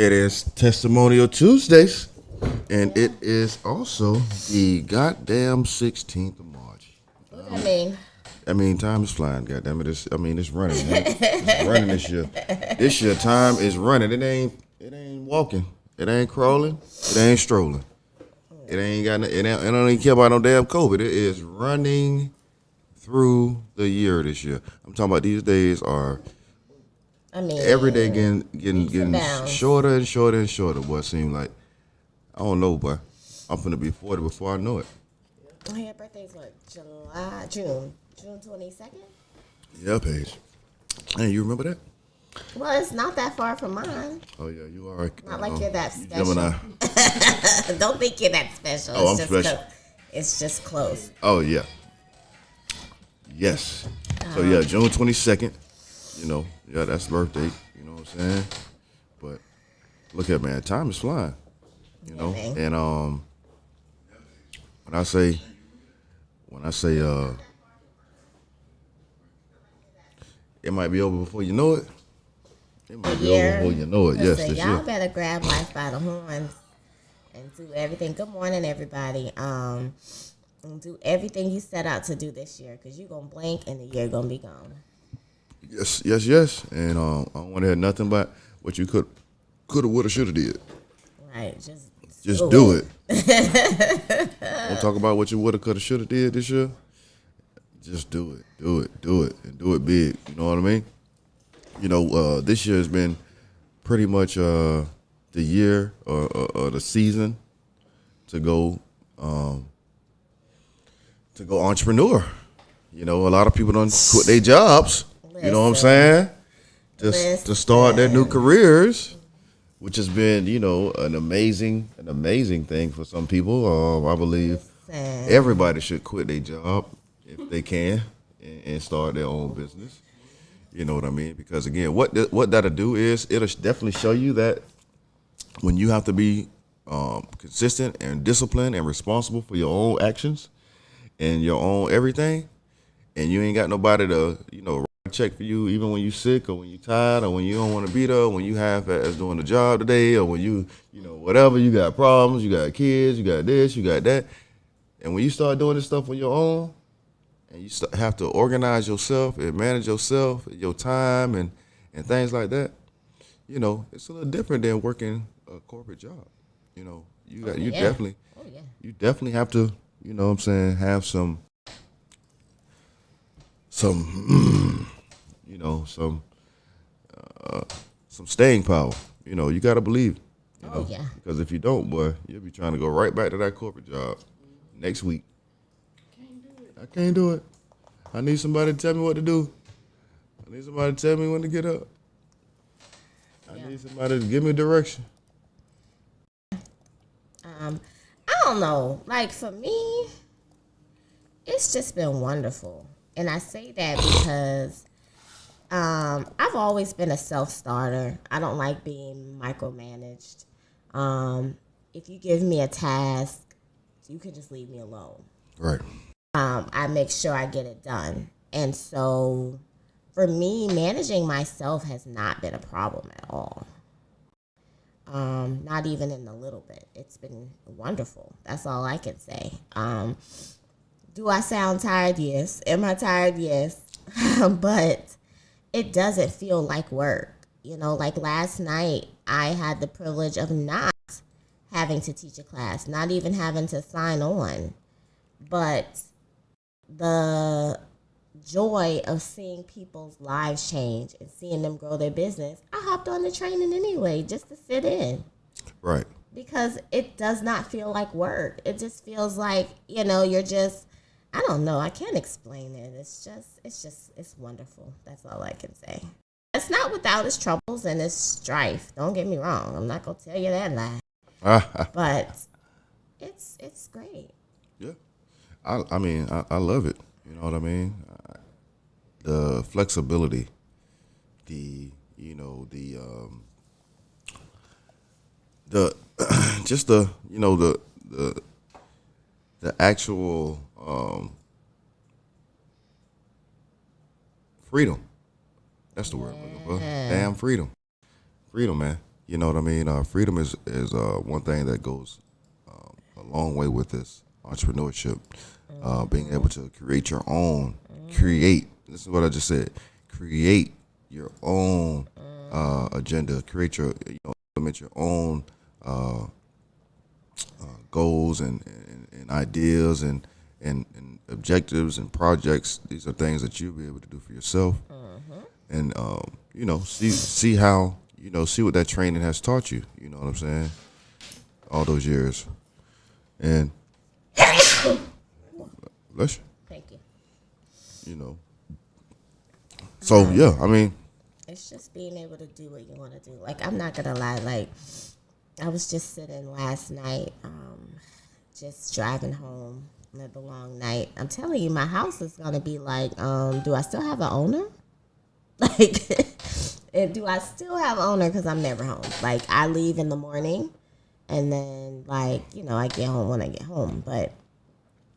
It is Testimonial Tuesdays, and it is also the goddamn 16th of March. What I mean? I mean, time is flying. Goddamn it! It's running. Man. It's running this year. This year, time is running. It ain't walking. It ain't crawling. It ain't strolling. It ain't got. It don't even care about no damn COVID. It is running through the year this year. I'm talking about these days are I mean, every day leaps and getting bounds. shorter and shorter and shorter. Boy, it seems like I don't know, boy. I'm finna be 40 before I know it. Oh, your birthday's what? June 22nd. Yeah, Paige. Hey, you remember that? Well, it's not that far from mine. Oh yeah, you are. Not like you're that you special. Gemini. Don't think you're that special. Oh, it's I'm just special. It's just close. Oh yeah. Yes. So yeah, June 22nd. You know, yeah, that's birthday. You know what I'm saying? But look at man, time is flying. You know, man. and when I say it might be over before you know it. It might be over before you know it. Yes, Listen, this y'all year. better grab life by the horns and do everything. Good morning, everybody. And do everything you set out to do this year, because you're gonna blink and the year gonna be gone. Yes. And I don't want to hear nothing about what you coulda, woulda, shoulda did. Right, Just do it. Don't talk about what you woulda, coulda, shoulda did this year. Just do it, and do it big. You know what I mean? You know, this year has been pretty much the year or the season to go entrepreneur. You know, a lot of people don't quit their jobs. You know what I'm saying? Just to start their new careers, which has been, you know, an amazing thing for some people. I believe everybody should quit their job if they can and start their own business. You know what I mean? Because again, what that'll do is it'll definitely show you that when you have to be consistent and disciplined and responsible for your own actions and your own everything, and you ain't got nobody to, you know, write a check for you even when you sick or when you tired or when you don't want to be there, when you have as doing the job today, or when you know, whatever, you got problems, you got kids, you got this, you got that. And when you start doing this stuff on your own, and you have to organize yourself and manage yourself, your time, and things like that, you know, it's a little different than working a corporate job. You know, you definitely have to, you know what I'm saying, have some you know, some staying power. You know, you got to believe. You know, because if you don't, boy, you'll be trying to go right back to that corporate job next week. I can't do it. I need somebody to tell me what to do. I need somebody to tell me when to get up. I need somebody to give me direction. I don't know. Like, for me, it's just been wonderful. And I say that because I've always been a self-starter. I don't like being micromanaged. If you give me a task, you can just leave me alone. Right. I make sure I get it done. And so for me, managing myself has not been a problem at all. Not even in a little bit. It's been wonderful. That's all I can say. Do I sound tired? Yes. Am I tired? Yes. But it doesn't feel like work. You know, like last night, I had the privilege of not having to teach a class, not even having to sign on. But the joy of seeing people's lives change and seeing them grow their business, I hopped on the training anyway just to sit in. Right. Because it does not feel like work. It just feels like, you know, you're just, I don't know, I can't explain it. It's wonderful. That's all I can say. It's not without its troubles and its strife. Don't get me wrong. I'm not going to tell you that lie. But it's great. Yeah. I mean, I love it. You know what I mean? The flexibility, the just the, you know, the actual freedom. That's the word I'm looking for. Damn freedom. Freedom, man. You know what I mean? Freedom is one thing that goes a long way with this entrepreneurship. Being able to create your own, create. This is what I just said. Create your own agenda. Create your, implement your own goals and ideas and objectives and projects. These are things that you'll be able to do for yourself. And see how see what that training has taught you. You know what I'm saying? All those years, and bless you. Thank you. You know. So yeah, I mean, it's just being able to do what you want to do. Like, I'm not gonna lie. Like, I was just sitting last night, just driving home. Another long night. I'm telling you, my house is gonna be like, do I still have an owner? Like, and do I still have an owner? Because I'm never home. Like, I leave in the morning, and then, like, I get home when I get home. But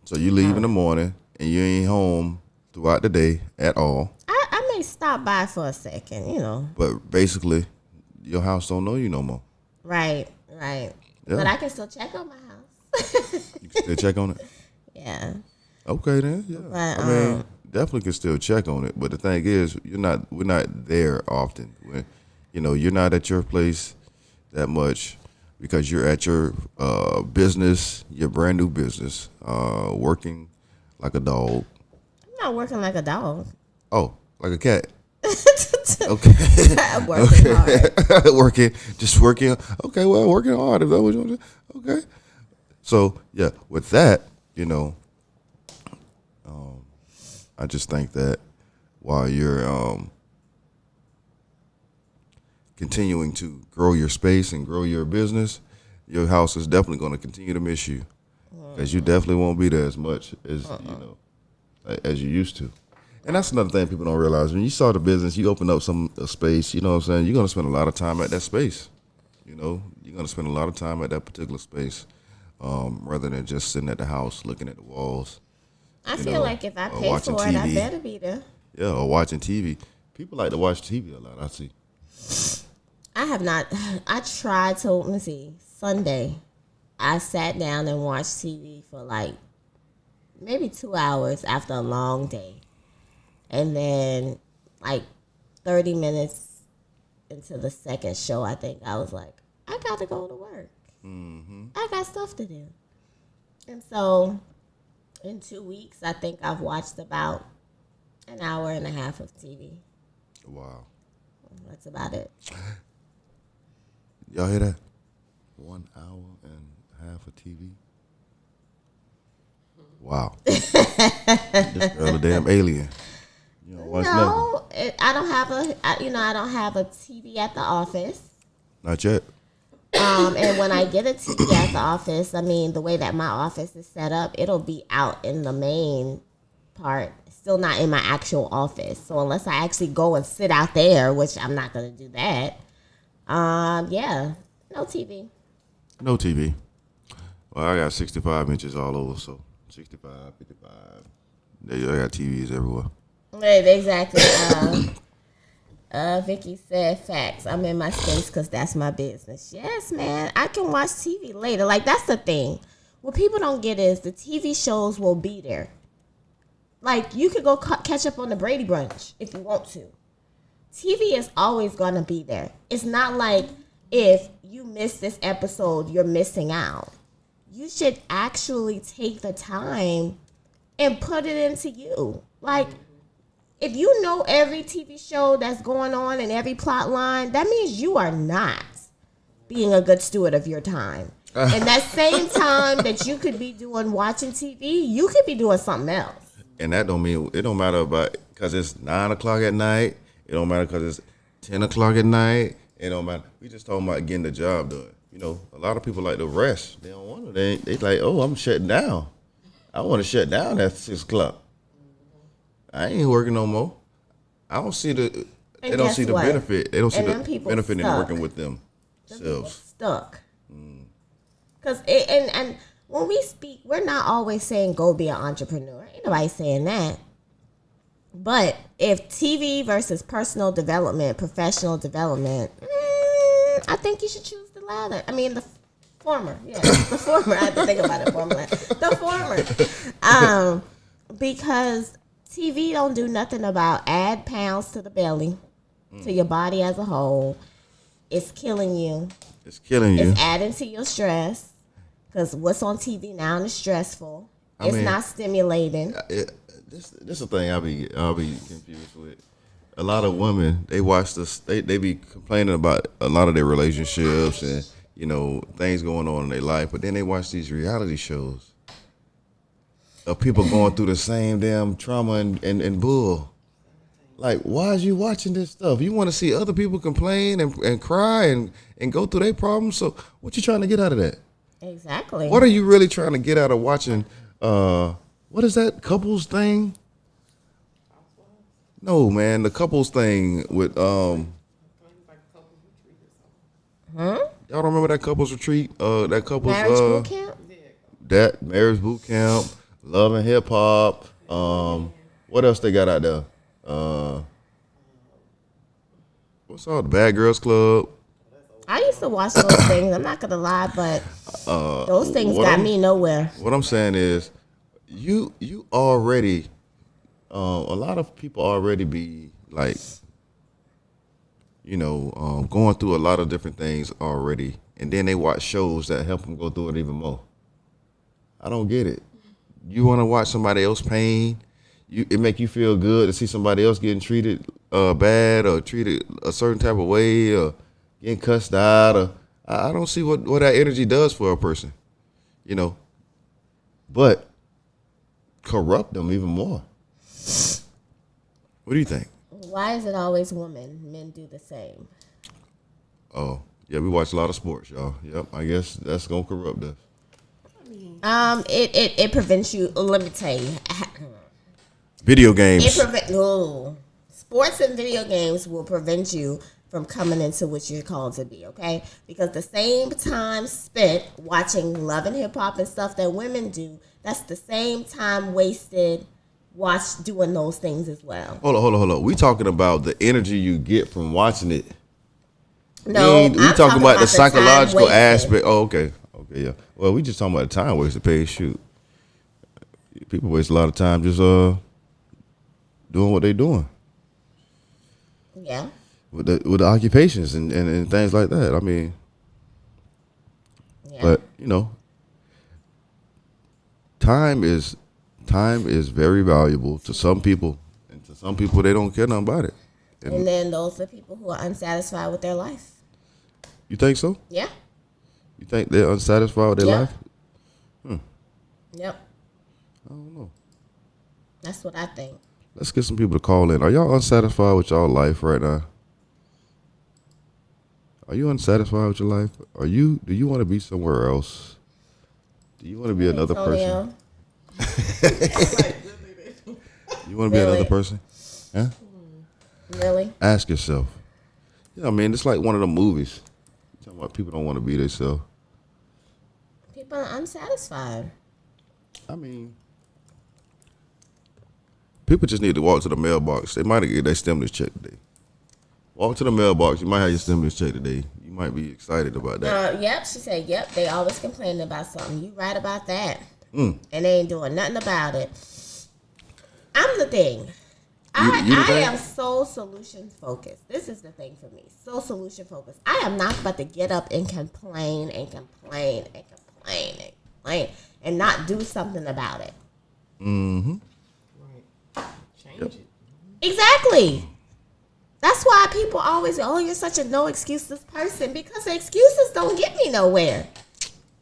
so you leave in the morning, and you ain't home throughout the day at all. I may stop by for a second, But basically, your house don't know you no more. Right. Yeah. But I can still check on my house. You can still check on it? Yeah. Okay then. Yeah. But, I mean, definitely can still check on it. But the thing is, we're not there often. You're not at your place that much because you're at your business, your brand new business, working like a dog. I'm not working like a dog. Oh, like a cat. Okay. I'm working hard. Just working. Okay, well, working hard. If that was what you want to do. Okay. So yeah, with that, I just think that while you're continuing to grow your space and grow your business, your house is definitely going to continue to miss you because you definitely won't be there as much as as you used to. And that's another thing people don't realize. When you start a business, you open up a space, you know what I'm saying? You're going to spend a lot of time at that space. You're going to spend a lot of time at that particular space rather than just sitting at the house looking at the walls. I feel like if I pay for it, TV. I better be there. Yeah, or watching TV. People like to watch TV a lot, I see. I have not. I tried to, let me see, Sunday, I sat down and watched TV for like maybe 2 hours after a long day. And then like 30 minutes into the second show, I think I was like, I got to go to work. Mm-hmm. I got stuff to do. And so in 2 weeks, I think I've watched about an hour and a half of TV. Wow. That's about it. Y'all hear that? 1 hour and a half of TV. Wow. This girl a damn alien. You don't watch nothing. I don't have I don't have a TV at the office. Not yet. And when I get a TV at the office, I mean, the way that my office is set up, it'll be out in the main part, still not in my actual office. So unless I actually go and sit out there, which I'm not going to do that, yeah, no TV. No TV. Well, I got 65 inches all over, so 65, 55. I got TVs everywhere. Right, exactly. Vicky said, facts. I'm in my space because that's my business. Yes, man. I can watch TV later. Like, that's the thing. What people don't get is the TV shows will be there. Like, you could go catch up on the Brady Bunch if you want to. TV is always going to be there. It's not like if you miss this episode, you're missing out. You should actually take the time and put it into you. Like, if you know every TV show that's going on and every plot line, that means you are not being a good steward of your time. And that same time that you could be doing watching TV, you could be doing something else. And that don't mean, it don't matter about, because it's 9 o'clock at night. It don't matter because it's 10 o'clock at night. It don't matter. We just talking about getting the job done. A lot of people like to rest. They don't want to. They like, oh, I'm shutting down. I want to shut down at 6 o'clock. I ain't working no more. I don't see the. They don't see the benefit. They don't see the benefit in working with themselves. Stuck. Because and when we speak, we're not always saying go be an entrepreneur. Ain't nobody saying that. But if TV versus personal development, professional development, I think you should choose the latter. I mean, the former. Yeah, the former. I have to think about it. The former. Because TV don't do nothing about add pounds to the belly, to your body as a whole. It's killing you. It's killing you. It's adding to your stress. Because what's on TV now is stressful. It's not stimulating. This is the thing I'll be confused with. A lot of women, they watch this. They be complaining about a lot of their relationships and things going on in their life, but then they watch these reality shows of people going through the same damn trauma and bull. Like, why is you watching this stuff? You want to see other people complain and cry and go through their problems. So what you trying to get out of that? Exactly. What are you really trying to get out of watching? What is that couples thing? No, man, the couples thing with Y'all remember that couples retreat? That couples marriage boot camp. That marriage boot camp, Love and Hip Hop. What else they got out there? What's all the Bad Girls Club? I used to watch those things. I'm not gonna lie, but those things got me nowhere. What I'm saying is, you already, a lot of people already be like, going through a lot of different things already, and then they watch shows that help them go through it even more. I don't get it. You want to watch somebody else pain? It make you feel good to see somebody else getting treated bad or treated a certain type of way or getting cussed out. Or I don't see what that energy does for a person, but corrupt them even more. What do you think? Why is it always women? Men do the same. Oh, yeah, we watch a lot of sports, y'all. Yep, I guess that's gonna corrupt us. It prevents you. Let me tell you. Video games. Sports and video games will prevent you from coming into what you're called to be, okay? Because the same time spent watching Love and Hip Hop and stuff that women do, that's the same time wasted doing those things as well. Hold on. We talking about the energy you get from watching it. No, we talking about the psychological aspect. Oh, okay, yeah. Well, we just talking about the time wasted. Pay shoot. People waste a lot of time just doing what they doing. Yeah. With the occupations and things like that. I mean, yeah. But time is very valuable to some people, and to some people they don't care nothing about it. And then those are people who are unsatisfied with their life. You think so? Yeah. You think they're unsatisfied with their life? Yep. I don't know. That's what I think. Let's get some people to call in. Are y'all unsatisfied with y'all life right now? Are you unsatisfied with your life? Do you want to be somewhere else? Do you want to be another person? You want to be another person? Yeah? Really? Ask yourself. Yeah, I mean, it's like one of the movies. You're talking about people don't want to be themselves. People are unsatisfied. I mean, people just need to walk to the mailbox. They might get their stimulus check today. Walk to the mailbox. You might have your stimulus check today. You might be excited about that. Yep, she said, yep, they always complaining about something. You right about that. And they ain't doing nothing about it. I'm the thing. I am so solution focused. This is the thing for me. So solution focused. I am not about to get up and complain and not do something about it. Mm-hmm. Right. Change it. Exactly. That's why people always go, oh, you're such a no excuses person, because the excuses don't get me nowhere.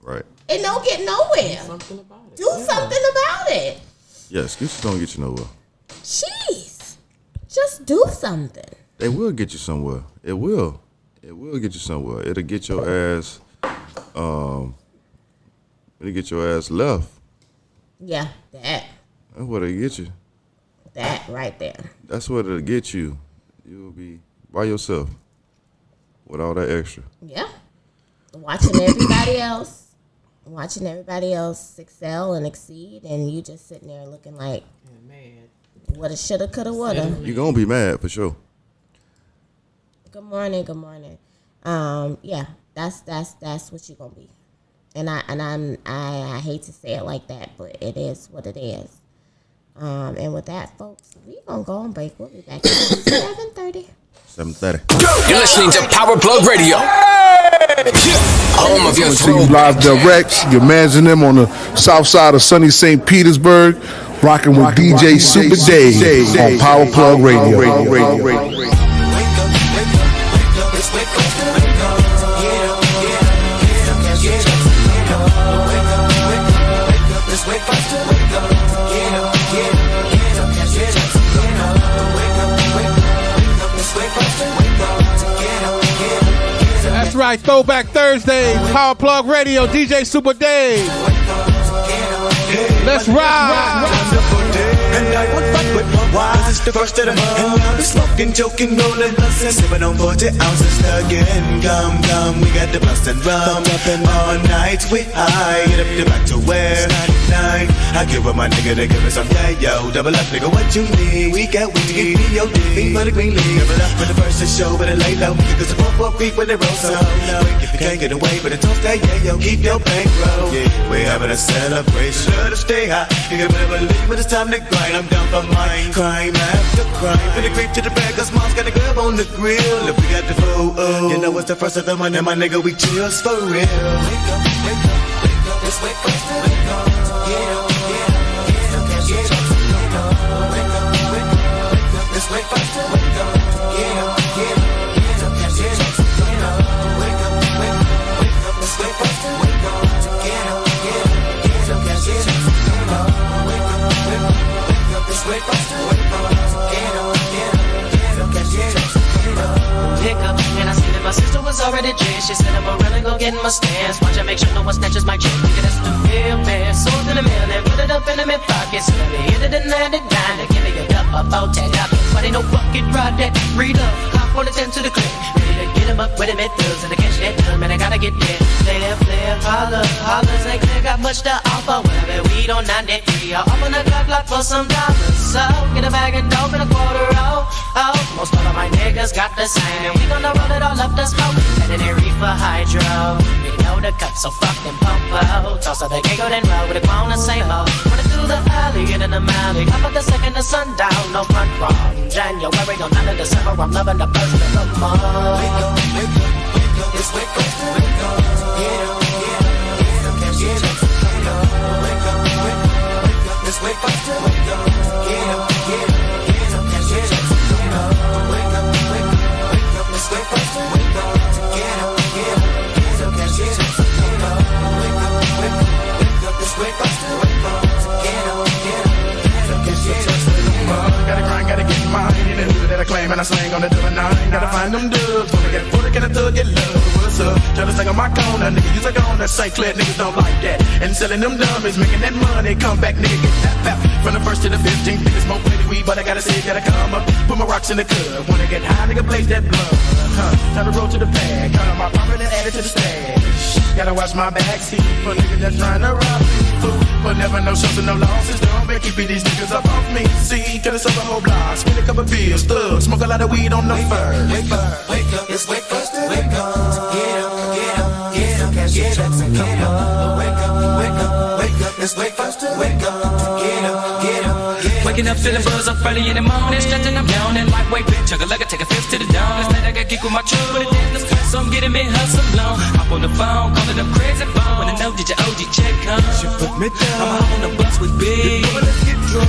Right. It don't get nowhere. Do something about it. Do something about it. Yeah, excuses don't get you nowhere. Jeez. Just do something. They will get you somewhere. It will. It will get you somewhere. It'll get your ass left. Yeah, that. That's what it'll get you. That right there. That's what it'll get you. You'll be by yourself with all that extra. Yeah. Watching everybody else excel and exceed, and you just sitting there looking like, woulda, shoulda, coulda, woulda. You're going to be mad for sure. Good morning. Yeah, that's what you're gonna be. And I hate to say it like that, but it is what it is. And with that, folks, we gonna go on break. We'll be back at 7:30. 7:30. You're listening to Power Plug Radio. Home of your To you throwback. live direct, your mans and them on the south side of sunny St. Petersburg, rocking with DJ Super Dave on Power Plug Radio. That's right, Throwback Thursday, Power Plug Radio, DJ Super Dave. Let's ride. And I won't fight with my wives. It's the first of the month. And I'll be smoking, joking, rolling, bustin', sipping on 40 ounces again. Come, we got the bustin' rum. All night we high, get up to back to where 99. I give up my nigga to give me some yo. Double up, nigga, what you need? We got weed to get me your dick. Fiend for the green league. Double up for the first show, but it lay low. Cause the pump creep when they roll so low. If you can't get away, but it toast that yo, keep your bankroll. Yeah, we're having a celebration. Let us stay high. You can never believe when it's time to grind. I'm down for mine. Crime after crime. Finna creep to the bag, cause mom's got a grab on the grill. If we got the food, you know it's the first of the month, and my nigga, we chills for real. Wake up, wake up, wake up. Let's wake up, wake up. Get up, get up, get up, get up. Wake up, wake up, wake up. Let's wake up, wake up. Get up, get up, get up, get up. Wake up, wake up, wake up. Let's wake up, wake up. Get up, get up, get up, get up. Wake up, wake up. Wake up, wake up, get up, get up, get up, get up. Pick up, and I see that my sister was already dressed. She said I'm a really go get in my stance. Watch I make sure no one snatches my chick. Nigga, that's the real man. Sold in the mail and put it up in the mid pocket. So let me hit it and land it down. To give me a cup about 10 dollars. But ain't no bucket ride that. Read up, hop on the 10 to the clip. Ready to get him up with him at bills and to catch that bill. Man, I gotta get there. Player, holler, say clear, got much to offer. Whatever weed on 93. I'll open the clock for some dollars. So get a bag of dope and a quarter roll. Oh, most all of my niggas got the same, and we gonna roll it all up the smoke. And then they reefer hydro. We know the cut, so fuck them popo. Toss up the giggle then roll with a clone the same old. Running through the alley, get in the alley. Up at the second the sundown, no front from January on 9 of December. I'm loving the first of the month. Wake up, wake up, wake up. It's wake up, wake up. Get up, get up, get up, get up. Wake up, wake up, wake up. It's wake up, wake up. Get up, get up, get up, get up. Wake up, wake up, wake up. Let's wake up, wake up. Get up, get up, get up, get up. Wake up, wake up, wake up. Let's wake up, wake up. Get up, get up, get up, get up. Gotta grind, gotta get mine. In the hood that I claim and I slang on the double nine. Gotta find them dubs. Wanna get full, can a thug get love? What's up? Try to sing on my corner, nigga. You take on that St. Clair, niggas don't like that. And selling them dummies, making that money. Come back, nigga, get that. From the first to the 15th, niggas smoke plenty weed, but I gotta say, gotta come up. Put my rocks in the club. Wanna get high, nigga, blaze that blood. Time to roll to the bag. Count on my profit and add it to the stash. Gotta watch my backseat for niggas that's trying to rob me. But never no shows and no losses. Don't make keeping these niggas up off me. See, coulda sold the whole block. Spin a couple bills, thug. Smoke a lot of weed on the first. Wake up, wake up, it's wake up, wake up. Get up, get up, get up, get up, get up. Wake up, wake up, wake up, it's wake up, wake up. Get up, get up, get up. Waking up feeling buzz up early in the morning, stretching, I'm yawning, lightweight bitch, chug a leg, take a fifth to the dawn. Last night I got kicked with my truck, but it didn't cut, so I'm getting me hustle long. Hop on the phone, calling up crazy phone. Wanna know did your OG check come? She put me down. I'm hop on the bus with big,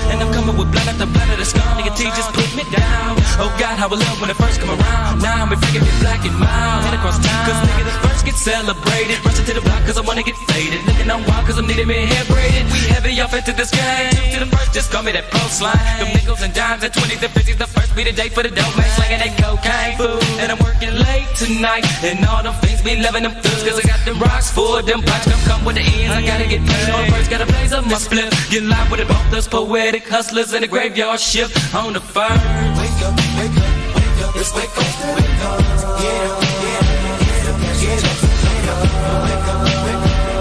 and I'm coming with blood after blood of the skull. Nigga T just put me down. Oh God, how I love when it first come around. Now I'm freaking me black and mild, head across town. Cause nigga the first get celebrated. Rushing to the block cause I wanna get faded. Looking on wild cause I'm needing me hair braided. We heavy off into this game. To the first, just call me that post line. Them nickels and dimes and 20s and 50s. The first be the day for the dope man, slanging that cocaine food. And I'm working late tonight. And all them things be loving them thugs. Cause I got them rocks for them pipes. Come with the ends, I gotta get paid. On the first, gotta blaze up my split. Get live with it, both us poetic hustlers in the graveyard shift on the fire. Wake up, wake up, wake up, it's wake up, wake up. Get up, get up, get up, get up. Wake up, wake up,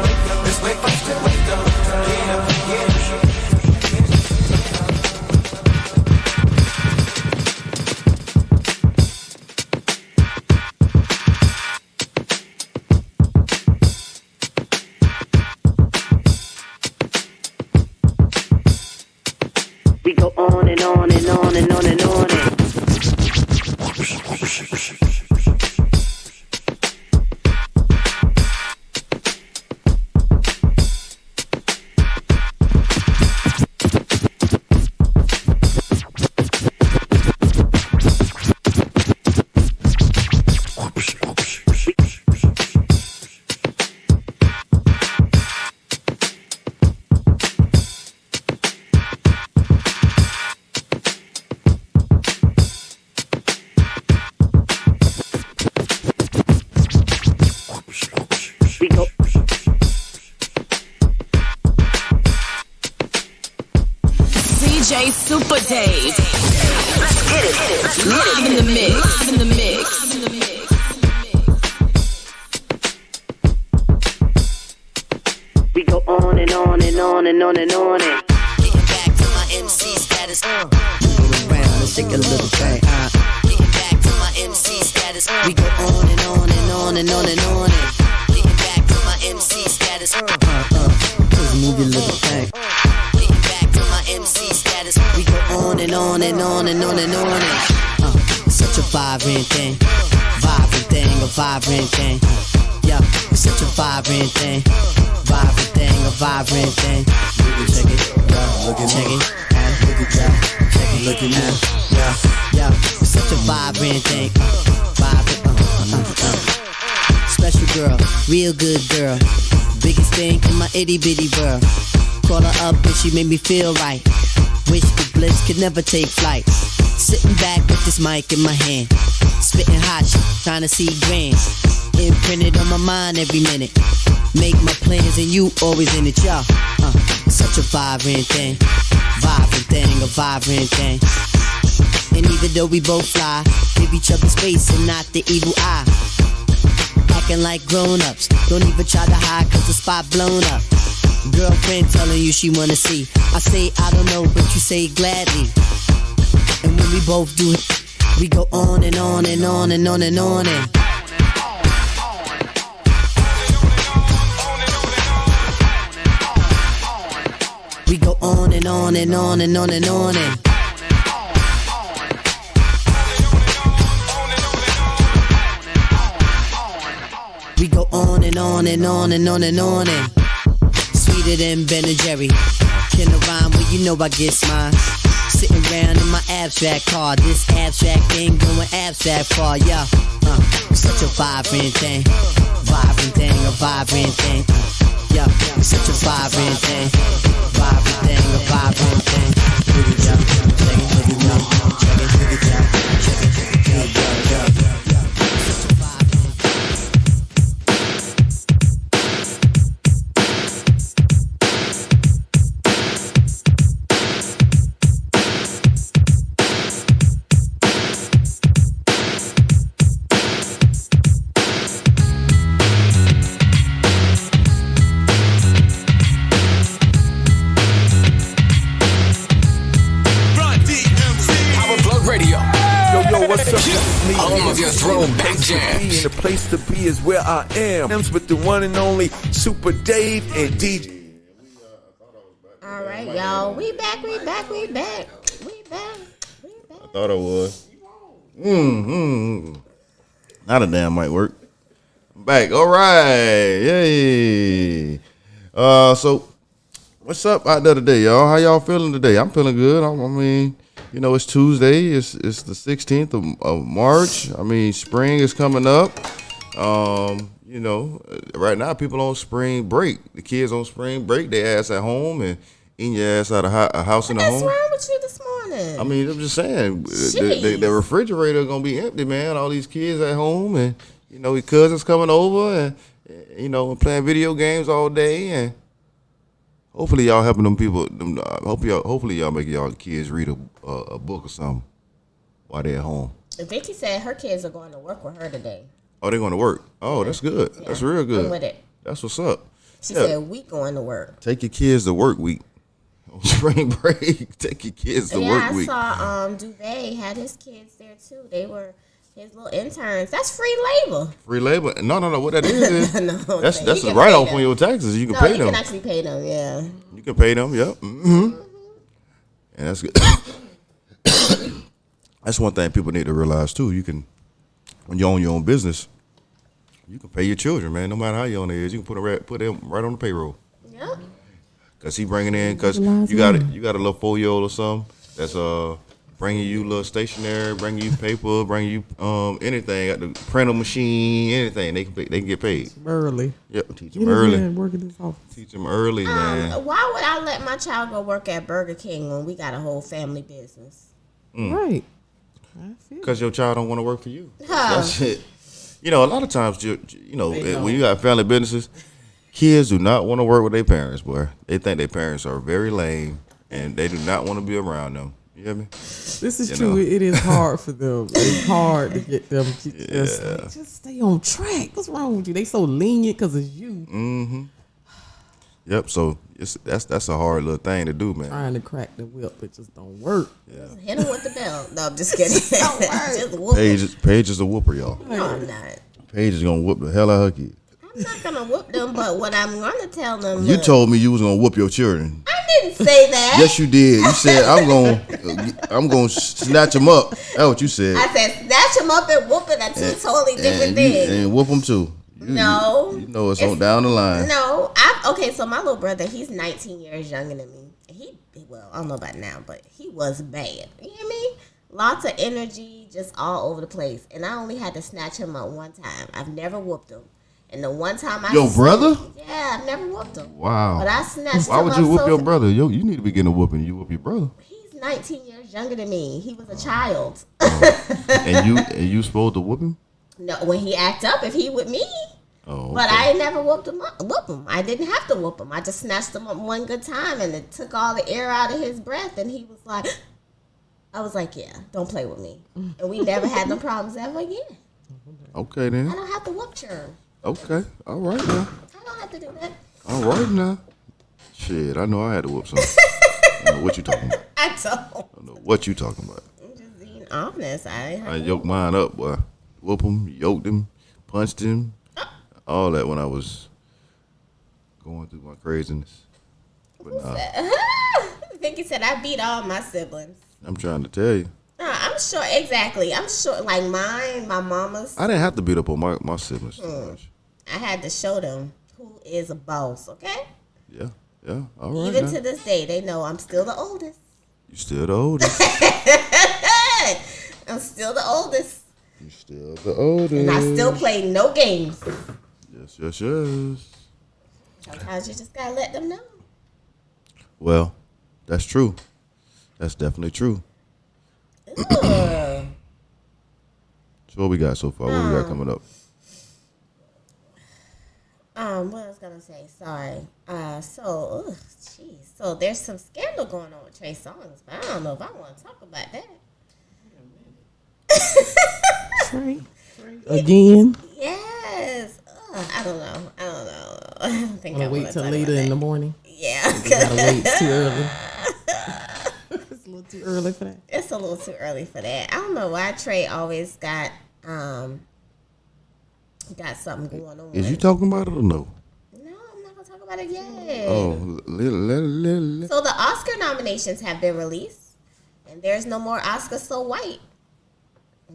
wake up, it's wake up, wake up. Get up, get up. We go on and on and on and on and on. DJ Super Dave. Let's get it. Live in the mix. Live in the mix. We go on and on and on and on and on. Getting back to my MC status. Around and shake a little thing. Getting back to my MC status. We go on and on and on and on and on. Getting back to my MC status. Just move your little thing. Getting back to my MC status. We go on and on and on and on and on. It's such a vibrant thing. Vibrant thing, a vibrant thing. Yeah, it's such a vibrant thing. Vibrant thing, a vibrant thing. Check it, check it, check it, look at now. Yeah, it's such a vibrant thing. Vibrant, special girl, real good girl. Biggest thing in my itty bitty world. Call her up and she made me feel right. Wish the bliss could never take flight. Sitting back with this mic in my hand. Spitting hot shit, trying to see grand. Imprinted on my mind every minute. Make my plans and you always in it, y'all. Such a vibrant thing. Vibrant thing, a vibrant thing. And even though we both fly, give each other space and not the evil eye. Acting like grown-ups. Don't even try to hide cause the spot blown up. Girlfriend telling you she wanna see. I say I don't know, but you say gladly. And when we both do it, we go on and on and on and on and on and. We go on and on and on and on and on and. We go on and on and on and on and on and. Sweeter than Ben and Jerry. Can I rhyme? Well, you know I get mine. Sitting around in my abstract car. This abstract thing going abstract far, yeah. Such a vibrant thing. Vibrant thing, a vibrant thing. Yeah, such a vibrant thing. Vibrant thing, a vibrant thing. Check it, check it, check it, check it, check it, check it, check it. Home of your throwback jams. And the place to be is where I am. With the one and only Super Dave and DJ. All right, y'all. We back. I thought I was. Not a damn might work. I'm back. All right. Yay. So what's up out there today, y'all? How y'all feeling today? I'm feeling good. I mean, you know, it's Tuesday. It's the 16th of March. I mean, spring is coming up. You know, right now people on spring break. The kids on spring break. They ass at home and eating your ass out of a house in the home. What's wrong with you this morning? I mean, I'm just saying, the refrigerator gonna be empty, man. All these kids at home, and you know, your cousins coming over, and you know, playing video games all day, and hopefully y'all helping them people. Hopefully y'all make y'all kids read a book or something while they're at home. Vicky said her kids are going to work with her today. Oh, they're going to work. Oh, that's good. Yeah. That's real good. I'm with it. That's what's up. She said we going to work. Take your kids to work week. On spring break, take your kids to work week. Yeah, I saw Duvet had his kids there too. They were his little interns. That's free labor. Free labor? No. What that is no, that's a write off on your taxes. You can pay them. You can actually pay them. Yeah. You can pay them. Yep. Mm-hmm. And that's good. That's one thing people need to realize too. You can, when you own your own business, you can pay your children, man. No matter how young they is, you can put them right on the payroll. Yep. Cause he bringing in, cause you got a little 4-year-old or something that's bringing you little stationery, bringing you paper, bringing you anything, got the printer machine, anything. They can get paid Early. Yep, teach them early. Work in this office. Teach them early, man. Why would I let my child go work at Burger King when we got a whole family business? Right. Because your child don't want to work for you. Huh. That's it. You know, a lot of times, you know, when you got family businesses, kids do not want to work with their parents, boy. They think their parents are very lame, and they do not want to be around them. You hear me? This is true. It is hard for them. It's hard to get them just stay on track. What's wrong with you? They so lenient because it's you. Mm-hmm. Yep. So that's a hard little thing to do, man. Trying to crack the whip, it just don't work. Yeah. Hit him with the belt. No, I'm just kidding. Just whoop him. Paige is a whooper, y'all. No, I'm not. Paige is gonna whoop the hell out of her kid. I'm not gonna whoop them, but what I'm gonna tell them. You told me you was gonna whoop your children. I didn't say that. Yes, you did. You said I'm gonna snatch them up. That's what you said. I said snatch them up and whoop it are two totally different things. And whoop them too. You know it's on down the line. No, okay. So my little brother, he's 19 years younger than me. Well, I don't know about now, but he was bad. You hear me? Lots of energy, just all over the place. And I only had to snatch him up one time. I've never whooped him. And the one time Your brother? Yeah, I've never whooped him. Wow. But I snatched him Why up. would you whoop your brother? You need to be getting a whooping. You whoop your brother. He's 19 years younger than me. He was a child. And you supposed to whoop him? No, when he act up, if he with me. Oh, okay. But I ain't never whoop him. I didn't have to whoop him. I just snatched him up one good time, and it took all the air out of his breath, and he was like, I was like, yeah, don't play with me. And we never had no problems ever again. Okay, then. I don't have to whoop churn. Okay. All right, now. I don't have to do that. All right, now. Shit, I know I had to whoop something. I don't know what you talking about. I don't. I don't know what you talking about. I'm just being honest. I yoked mine up, boy. Whoop him, yoked him, punched him. All that when I was going through my craziness. But nah. Vicky said I beat all my siblings. I'm trying to tell you. I'm sure, exactly. I'm sure, like mine, my mama's. I didn't have to beat up on my siblings too much. I had to show them who is a boss, okay? Yeah, all right. Even now. to this day, they know I'm still the oldest. You still the oldest. I'm still the oldest. You still the oldest. And I still play no games. Yes. Sometimes you just gotta let them know. Well, that's true. That's definitely true. So what we got so far? What we got coming up? What I was gonna say, sorry. So there's some scandal going on with Trey Songz, but I don't know if I want to talk about that. Trey again? Yes. I don't know. I don't think I wait want till to later in the morning. Yeah. You gotta wait too early. It's a little too early for that. It's a little too early for that. I don't know why Trey always got something going on. Is you talking about it or no? No, I'm not gonna talk about it yet. Oh, So the Oscar nominations have been released, and there's no more Oscar So White.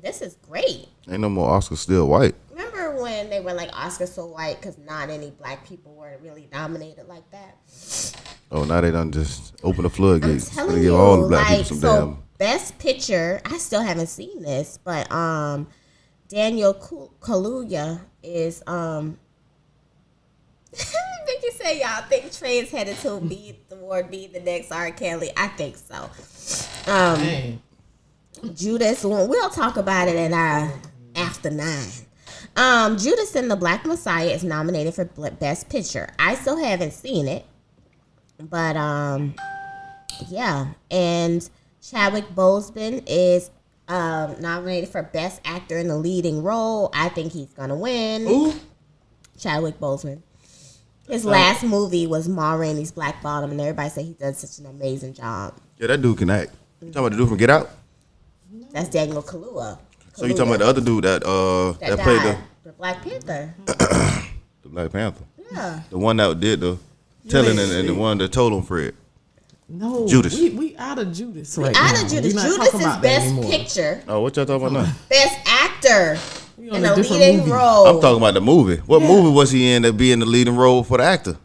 This is great. Ain't no more Oscar Still White. Remember when they were like Oscar So White because not any black people were really nominated like that? Oh, now they done just open the floodgates. I'm telling They give you, all the black like, people some so damn. Best Picture, I still haven't seen this, but Daniel Kaluuya is Vicky said y'all think Trey is headed to be the next R. Kelly. I think so. Judas, we'll talk about it in our after 9. Judas and the Black Messiah is nominated for Best Picture. I still haven't seen it, but yeah. And Chadwick Boseman is nominated for Best Actor in the Leading Role. I think he's gonna win. Ooh. Chadwick Boseman. His last movie was Ma Rainey's Black Bottom, and everybody say he does such an amazing job. Yeah, that dude can act. You talking about the dude from Get Out? That's Daniel Kaluuya. So you talking about the other dude that played the Black Panther. the Black Panther? Yeah. The one that did the telling and the one that told him Fred. No, Judas. We out of Judas right Out now. of Judas. We not Judas talking is about that best anymore. picture, Oh, what y'all talking about now? best actor We on in a a different leading movie. role. I'm talking about the movie. What movie was he in that be in the leading role for the actor?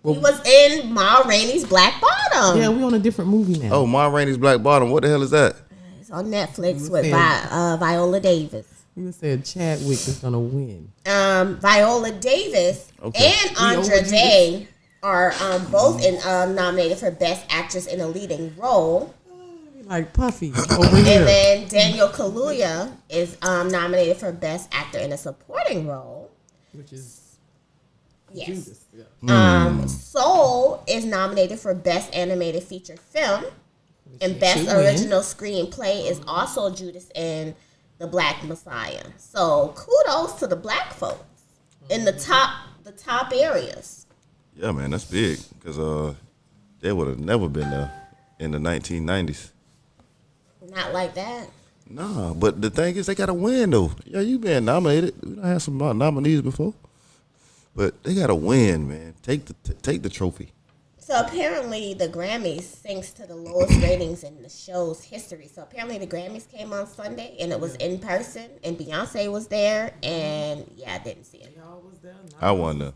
He was in Ma Rainey's Black Bottom. Yeah, we on a different movie now. Oh, Ma Rainey's Black Bottom. What the hell is that? It's on Netflix You with said- Viola Davis. You said Chadwick is gonna win. Viola Davis Okay. and Andra Day are both nominated for Best Actress in a Leading Role. Like Puffy over here. And then Daniel Kaluuya is nominated for Best Actor in a Supporting Role. Which is Yes. Judas. Yeah. Soul is nominated for Best Animated Feature Film. And Best should win. Original Screenplay is also Judas and the Black Messiah. So kudos to the black folks in the top areas. Yeah, man, that's big because they would have never been there in the 1990s. Not like that. Nah, but the thing is, they got to win though. Yeah, you been nominated. We done had some nominees before, but they got to win, man. Take the trophy. So apparently the Grammys sinks to the lowest ratings in the show's history. So apparently the Grammys came on Sunday and it was in person and Beyonce was there and yeah, I didn't see it. I won there.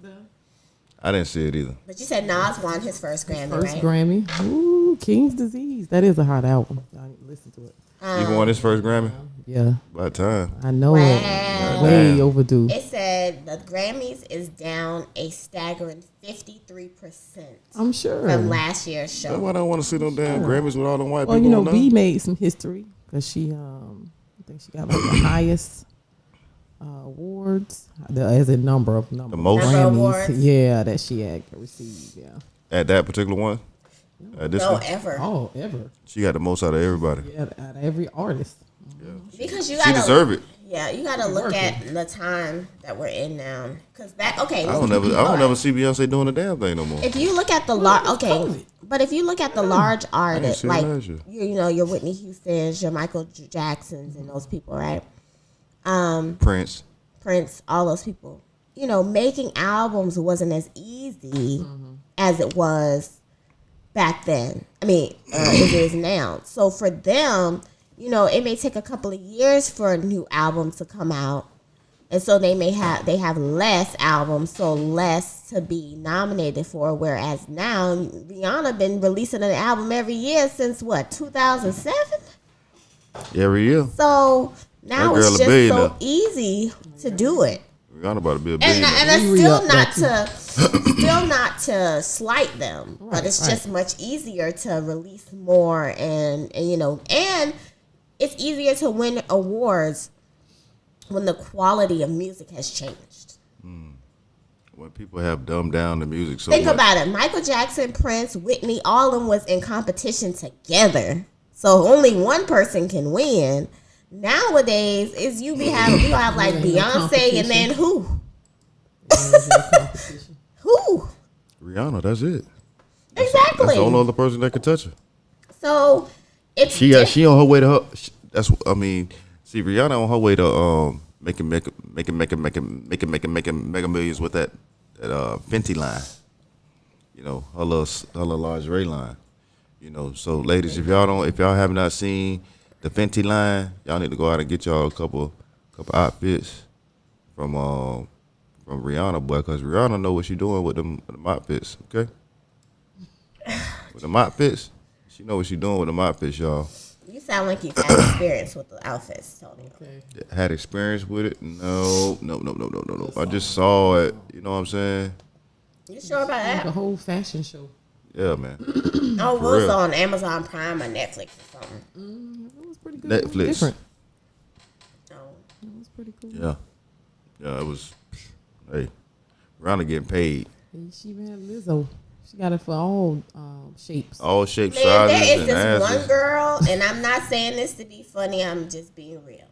I didn't see it either. But you said Nas won his first Grammy, First right? Grammy. Ooh, King's Disease. That is a hot album. I listen to it. Even won his first Grammy. Yeah. By time. I know Wow. it. Way overdue. It said the Grammys is down a staggering 53%. I'm sure. From last year's show. That's why I don't want to see no damn Grammys with all them white Well, people you know, on there. B made some history because she, I think she got like the highest awards, as a number of The most? Number of awards? Yeah, that she had received. Yeah. At that particular one? At this No, one? ever. Oh, ever. She got the most out of everybody. Yeah, out of every artist. Because you She gotta deserve it. Yeah, you gotta look at the time that we're in now. Cause back, okay. I don't never see Beyonce doing a damn thing no more. If you look at the but if you look at the large artists, see like it last year. you know your Whitney Houstons, your Michael Jacksons, and those people, right? Prince, all those people. You know, making albums wasn't as easy as it was back then. I mean, it is now. So for them, you know, it may take a couple of years for a new album to come out. And so they have less albums, so less to be nominated for. Whereas now, Rihanna been releasing an album every year since what, 2007? every year. So now That it's girl a just billionaire. so easy to do it. Rihanna about to be a And billionaire. that's still not to slight them, but it's just much easier to release more and you know, and it's easier to win awards when the quality of music has changed. When people have dumbed down the music so Think much. about it. Michael Jackson, Prince, Whitney, all of them was in competition together. So only one person can win. Nowadays, is you have like Beyonce and then who? Who? Rihanna, that's it. Exactly. That's the only other person that could touch her. So it's She on her way to her. See, Rihanna on her way to making mega millions with that Fenty line. You know, her little lingerie line. You know, so ladies, if y'all have not seen the Fenty line, y'all need to go out and get y'all a couple outfits from Rihanna, boy, because Rihanna know what she doing with them outfits. Okay, with them outfits, she know what she doing with them outfits, y'all. You sound like you've had experience with the outfits, Tony. Okay. Had experience with it? No. I just saw it. You know what I'm saying? You sure about that? The whole fashion show. Yeah, man. Oh, For it was real. on Amazon Prime or Netflix or something. It was pretty good. Netflix. Different. Oh. It was pretty cool. Yeah, it was. Hey, Rihanna getting paid. And she had Lizzo. She got it for all shapes. All shapes, Man, sizes, there is and this asses. one girl, and I'm not saying this to be funny, I'm just being real.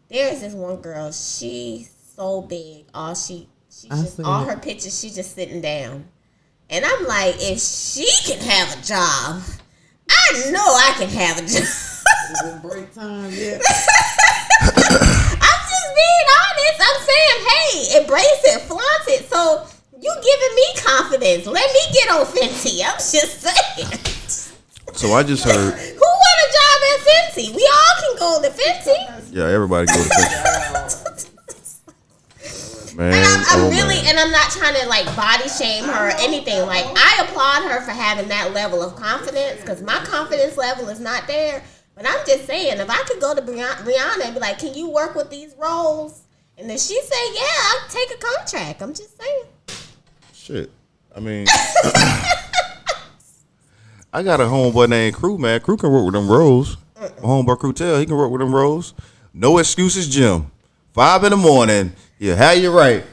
There is this one girl, she's so big, all her pictures, she just sitting down. And I'm like, if she can have a job, I know I can have a job. Break time, yeah. I'm just being honest. I'm saying, hey, embrace it, flaunt it. So you giving me confidence. Let me get on Fenty. I'm just saying. So I just heard. Who want a job at Fenty? We all can go to Fenty. Yeah, everybody go to Fenty. Man, I'm really, and I'm not trying to like body shame her or anything. Like, I applaud her for having that level of confidence because my confidence level is not there. But I'm just saying, if I could go to Rihanna and be like, "Can you work with these roles?" and then she say, "Yeah, I'll take a contract." I'm just saying. Shit, I mean, I got a homeboy named Crew. Man, Crew can work with them roles. My homeboy Crew Tell he can work with them roles. No Excuses Gym, 5 in. Yeah, how you right?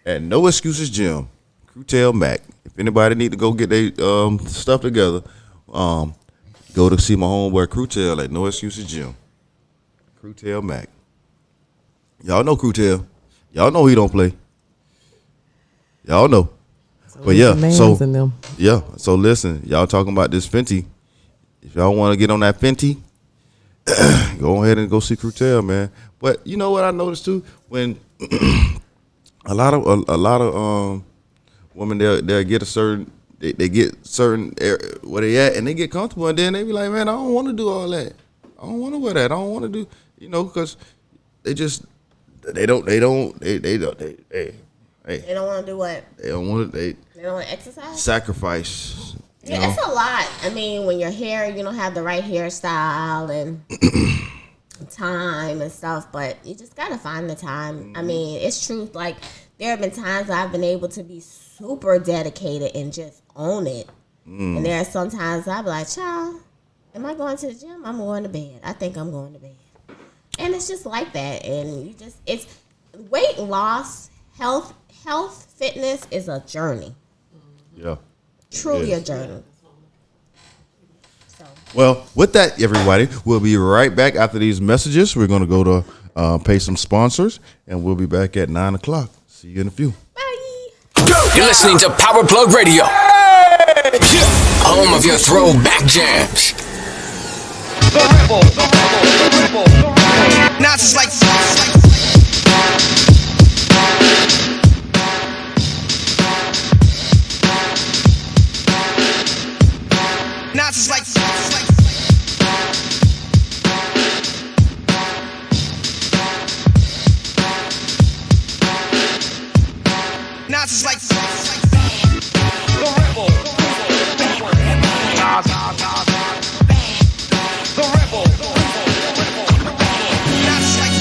And No Excuses Gym, Crew Tell Mac. If anybody need to go get their stuff together, go to see my homeboy Crew Tell at No Excuses Gym. Crew Tell Mac. Y'all know Crew Tell. Y'all know he don't play. Y'all know. But yeah, so listen, y'all talking about this Fenty. If y'all want to get on that Fenty, go ahead and go see Crew Tell, man. But you know what I noticed too, when a lot of women they'll get a certain they get certain area where they at and they get comfortable and then they be like, man, I don't want to do all that. I don't want to wear that. I don't want to do, because they don't want to do what? They don't want to. They don't want to exercise. Sacrifice. Yeah, it's a lot. I mean, when your hair, you don't have the right hairstyle and time and stuff, but you just gotta find the time. I mean, it's true. Like, there have been times I've been able to be super dedicated and just own it, and there are some times I'll be like, "Child, am I going to the gym? I'm going to bed. I think I'm going to bed." And it's just like that. And it's weight loss, health, fitness is a journey. Yeah. Truly a journey. Well, with that, everybody, we'll be right back after these messages. We're going to go to pay some sponsors, and we'll be back at 9 o'clock. See you in a few. Bye. You're listening to Power Plug Radio. Home of your throwback jams. Now it's just like now it's just like now it's just like the rebel. The rebel. Now it's like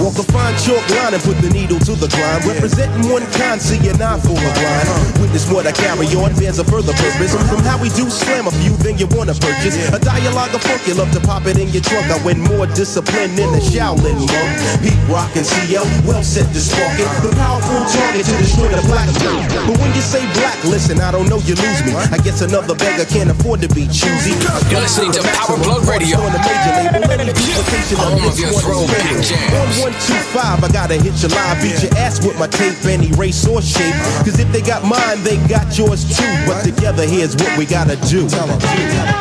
Walk a fine chalk line and put the needle to the grind. Representing one kind, see you're not full of grind. Witness what I carry on, bears a further purpose. From how we do slam a few, then you wanna purchase a dialogue of funk, you love to pop it in your trunk. I win more discipline than the Shaolin monk. Pete Rock and CL, well set to spark it. The powerful target to destroy the black man. But when you say black, listen, I don't know, you lose me. I guess another beggar can't afford to be choosy. You're listening to Power Plug Radio. Home of your throwback jams. 125, I gotta hit your line, beat your ass with my tape, any race or shape. Cause if they got mine, they got yours too. But together, here's what we gotta do. Tell them. Yeah.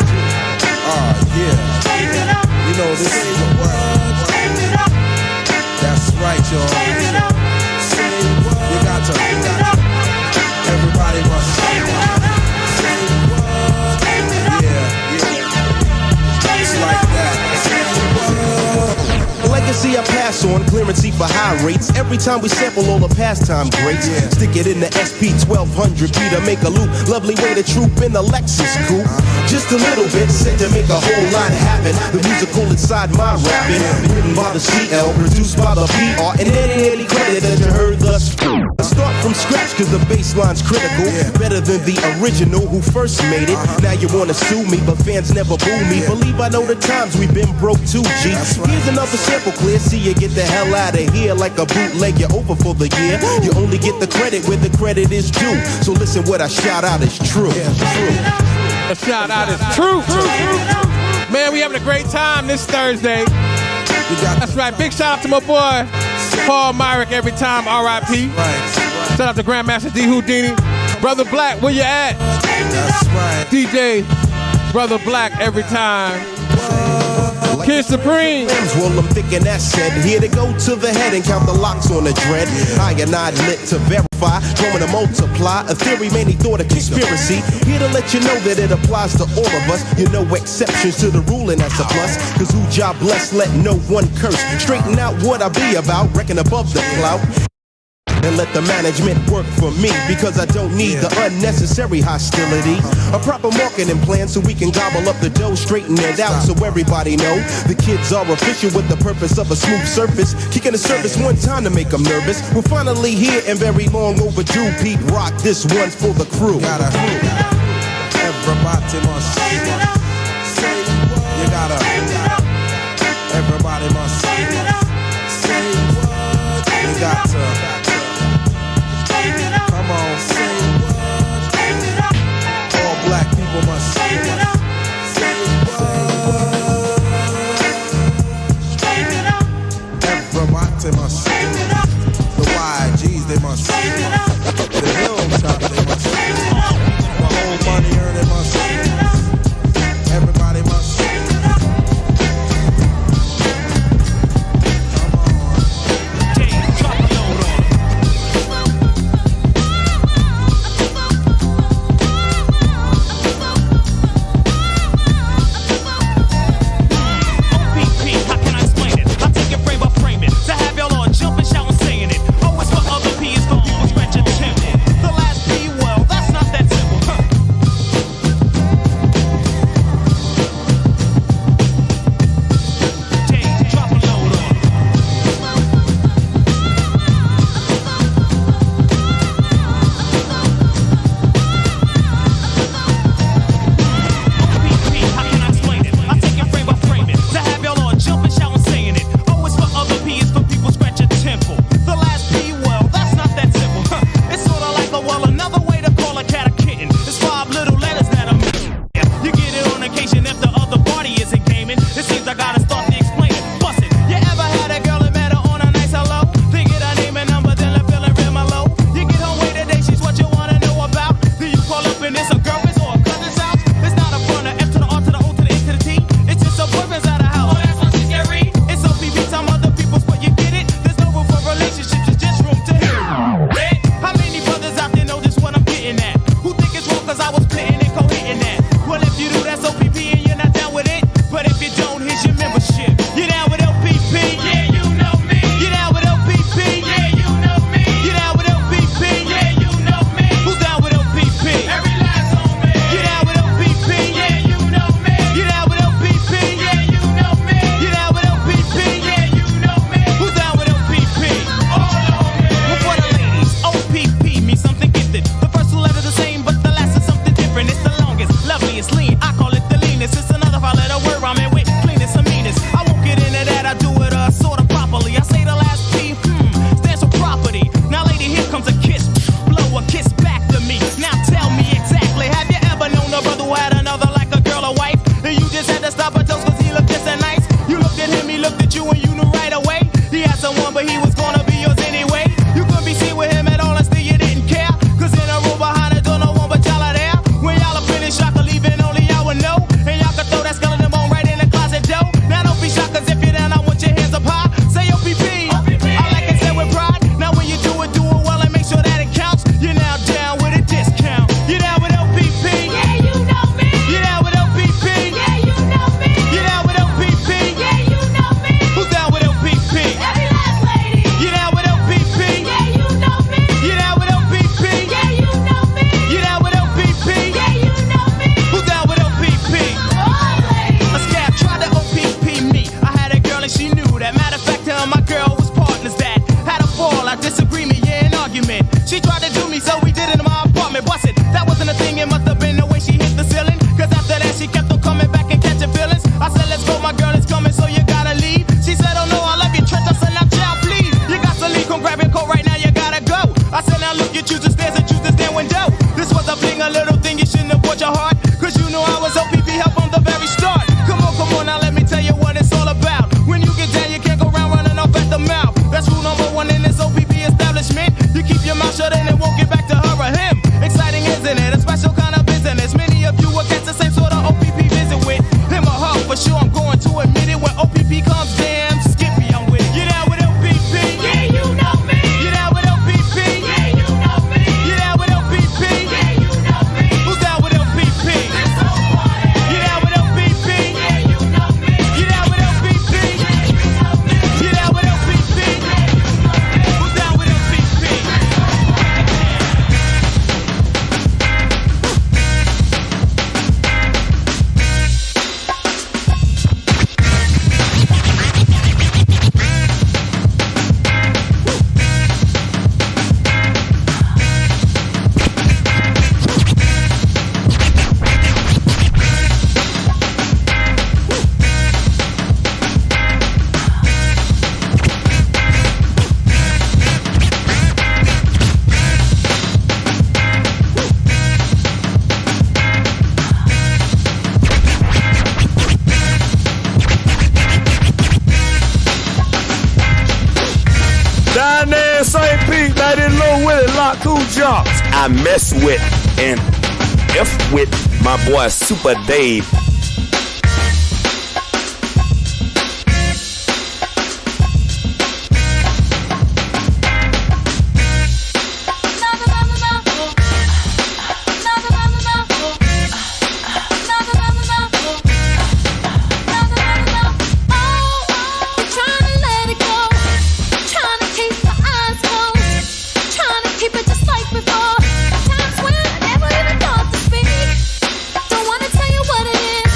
You know, this is the world. That's right, y'all. You got to. Everybody must say what? Yeah. brakes on, clearancey for high rates. Every time we sample all the pastime greats, stick it in the SP 1200 B to make a loop. Lovely way to troop in the Lexus coupe. Just a little bit, set to make a whole lot happen. The musical inside my rapping, written by the CL, produced by the PR, and any credit that you heard thus far. Start from scratch cause the bassline's critical. Better than the original who first made it. Now you wanna sue me, but fans never boo me. Believe I know the times we've been broke too, G. Here's another sample clear, see you get the hell out of here. Like a bootleg, you're over for the year. You only get the credit where the credit is due. So listen, what I shout out is true. A shout out is true. Man, we having a great time this Thursday. That's right. Big shout out to my boy Paul Myrick every time, R.I.P. Shout out to Grandmaster D Houdini. Brother Black, where you at? That's right. DJ Brother Black every time. Kid Supreme. Well, I'm thinking that said. Here to go to the head and count the locks on the dread. I and I lit to verify, going to multiply. A theory many thought a conspiracy. Here to let you know that it applies to all of us. You know exceptions to the rule and that's a plus. Cause who job blessed, let no one curse. Straighten out what I be about, reckon above the clout. And let the management work for me, because I don't need the unnecessary hostility. A proper marketing plan so we can gobble up the dough, straighten it out so everybody know the kids are official with the purpose of a smooth surface. Kicking the service one time to make them nervous. We're finally here and very long overdue. Pete Rock, this one's for the crew. Everybody must say what you gotta. Everybody must say what you got to. Come on, say what. All black people must say what. Everybody must say what. The YGs they must say what. The hilltop they must say what. The whole money earning must say what. my cool jumps. I mess with and F with my boy Super Dave. Don't wanna tell you what it is.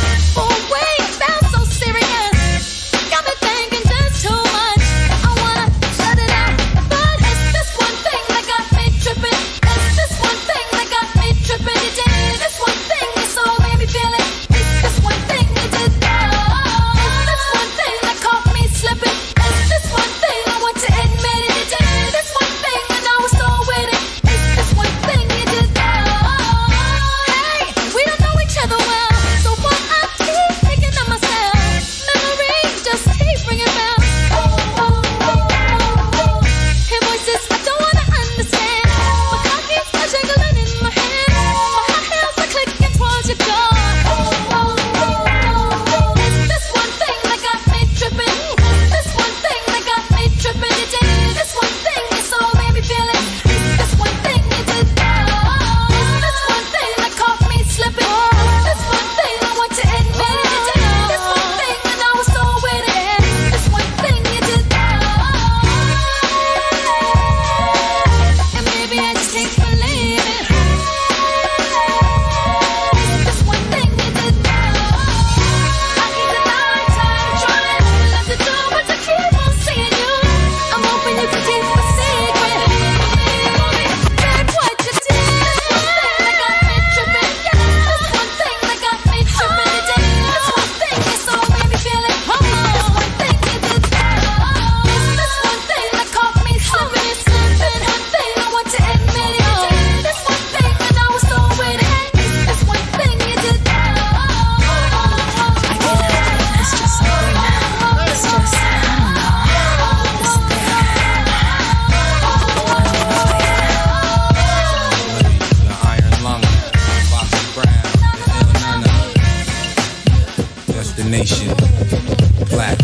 nation. Black.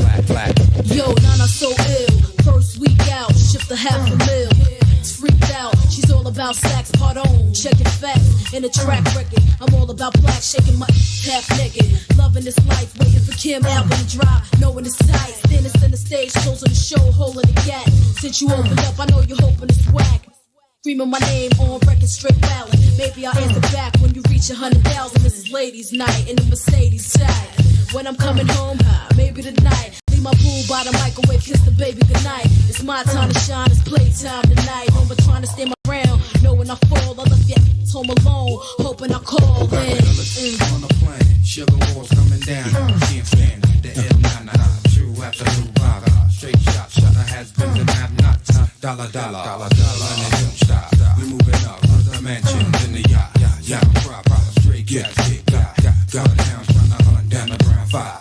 Yo, Nana so ill. First week out, shift a $500,000. It's freaked out. She's all about stacks, part on. Checking facts in a track record. I'm all about black, shaking my half naked. Loving this life, waiting for Kim album to drop. Knowing it's tight, standing center stage, closing the show, holding the gap. Since you opened up, I know you're hoping it's whack. Screaming my name on record, straight ballad. Maybe I'll answer back when you reach 100,000. This is ladies' night in the Mercedes side. When I'm coming home, maybe tonight. Leave my boo by the microwave, kiss the baby goodnight. It's my time to shine, it's playtime tonight. Home but trying to stay my ground. Know when I fall, I left your home alone. Hoping I call in. On the plane, sugar walls coming down. Can't stand the L99. True absolute rock. Straight shot, shutter has been and have not. Dollar, and it don't stop. We moving up, the mansion in the yacht. Proper, straight gas, got down, trying to hunt down the brown five.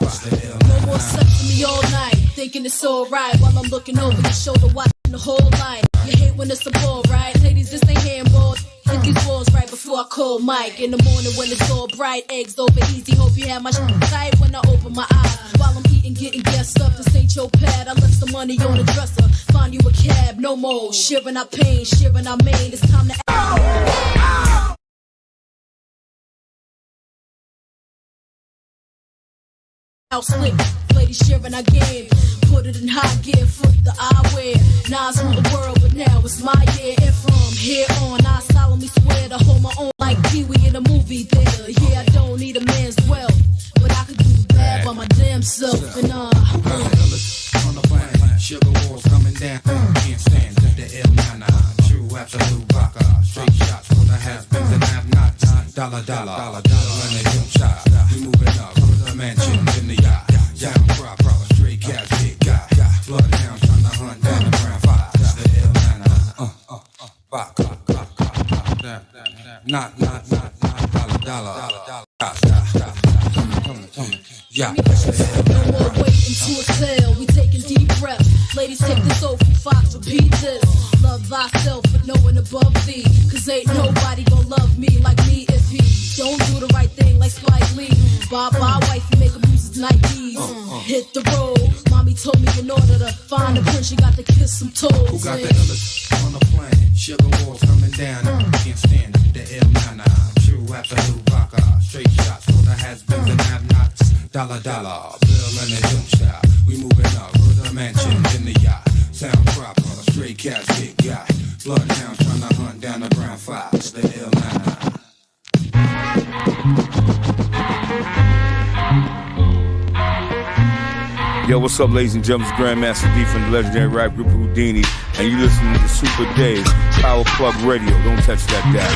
No more sex for me all night, thinking it's alright. While I'm looking over your shoulder, watching the whole line. You hate when it's a ball, right? Ladies, this ain't handball. Hit these balls right before I call Mike. In the morning when it's all bright, eggs over easy. Hope you have my shit tight when I open my eyes. While I'm eating, getting guessed up. This ain't your pad. I left some money on the dresser. Find you a cab, no more. Sharing our pain, sharing our main. It's time to act. Out slick, ladies sharing our game. Put it in high gear, flip the eyewear. Nas rule the world, but now it's my year. And from here on, I solemnly swear to hold my own like Pee-wee in a movie theater. Yeah, I don't need a man's wealth, but I could do bad by my damn self. And on the plane, sugar walls coming down. Can't stand the L99. True absolute rocker. Straight shots for the has-beens and have-nots. Dollar, and it don't stop. We moving up, the mansion in the yacht. Proper, straight cash, got bloodhounds trying to hunt down the brown five. The L99. Rock. Not dollar. Yeah. No more waiting to exhale. We taking deep breaths. Ladies, take this oath. Fox, repeat this. Love thyself. no one above thee. Cause ain't nobody gonna love me like me if he don't do the right thing like Spike Lee. Bye bye, wifey, make him use his Nikes. Hit the road. Mommy told me in order to find a prince, you got to kiss some toes. Who got the illest on the planet? Sugar walls coming down. Can't stand it. The L99. True absolute rocker. Straight shots for the has-beens and have-nots. Dollar, dollar. Bill and a jump shot. We moving up. For the mansion in the yacht. Sound proper. Straight cats get got. Bloodhounds trying to hunt down the brown fox. The L99. Yo, what's up, ladies and gentlemen? It's Grandmaster D from the legendary rap group Houdini, and you listening to Super Dave, Power Plug Radio. Don't touch that dial.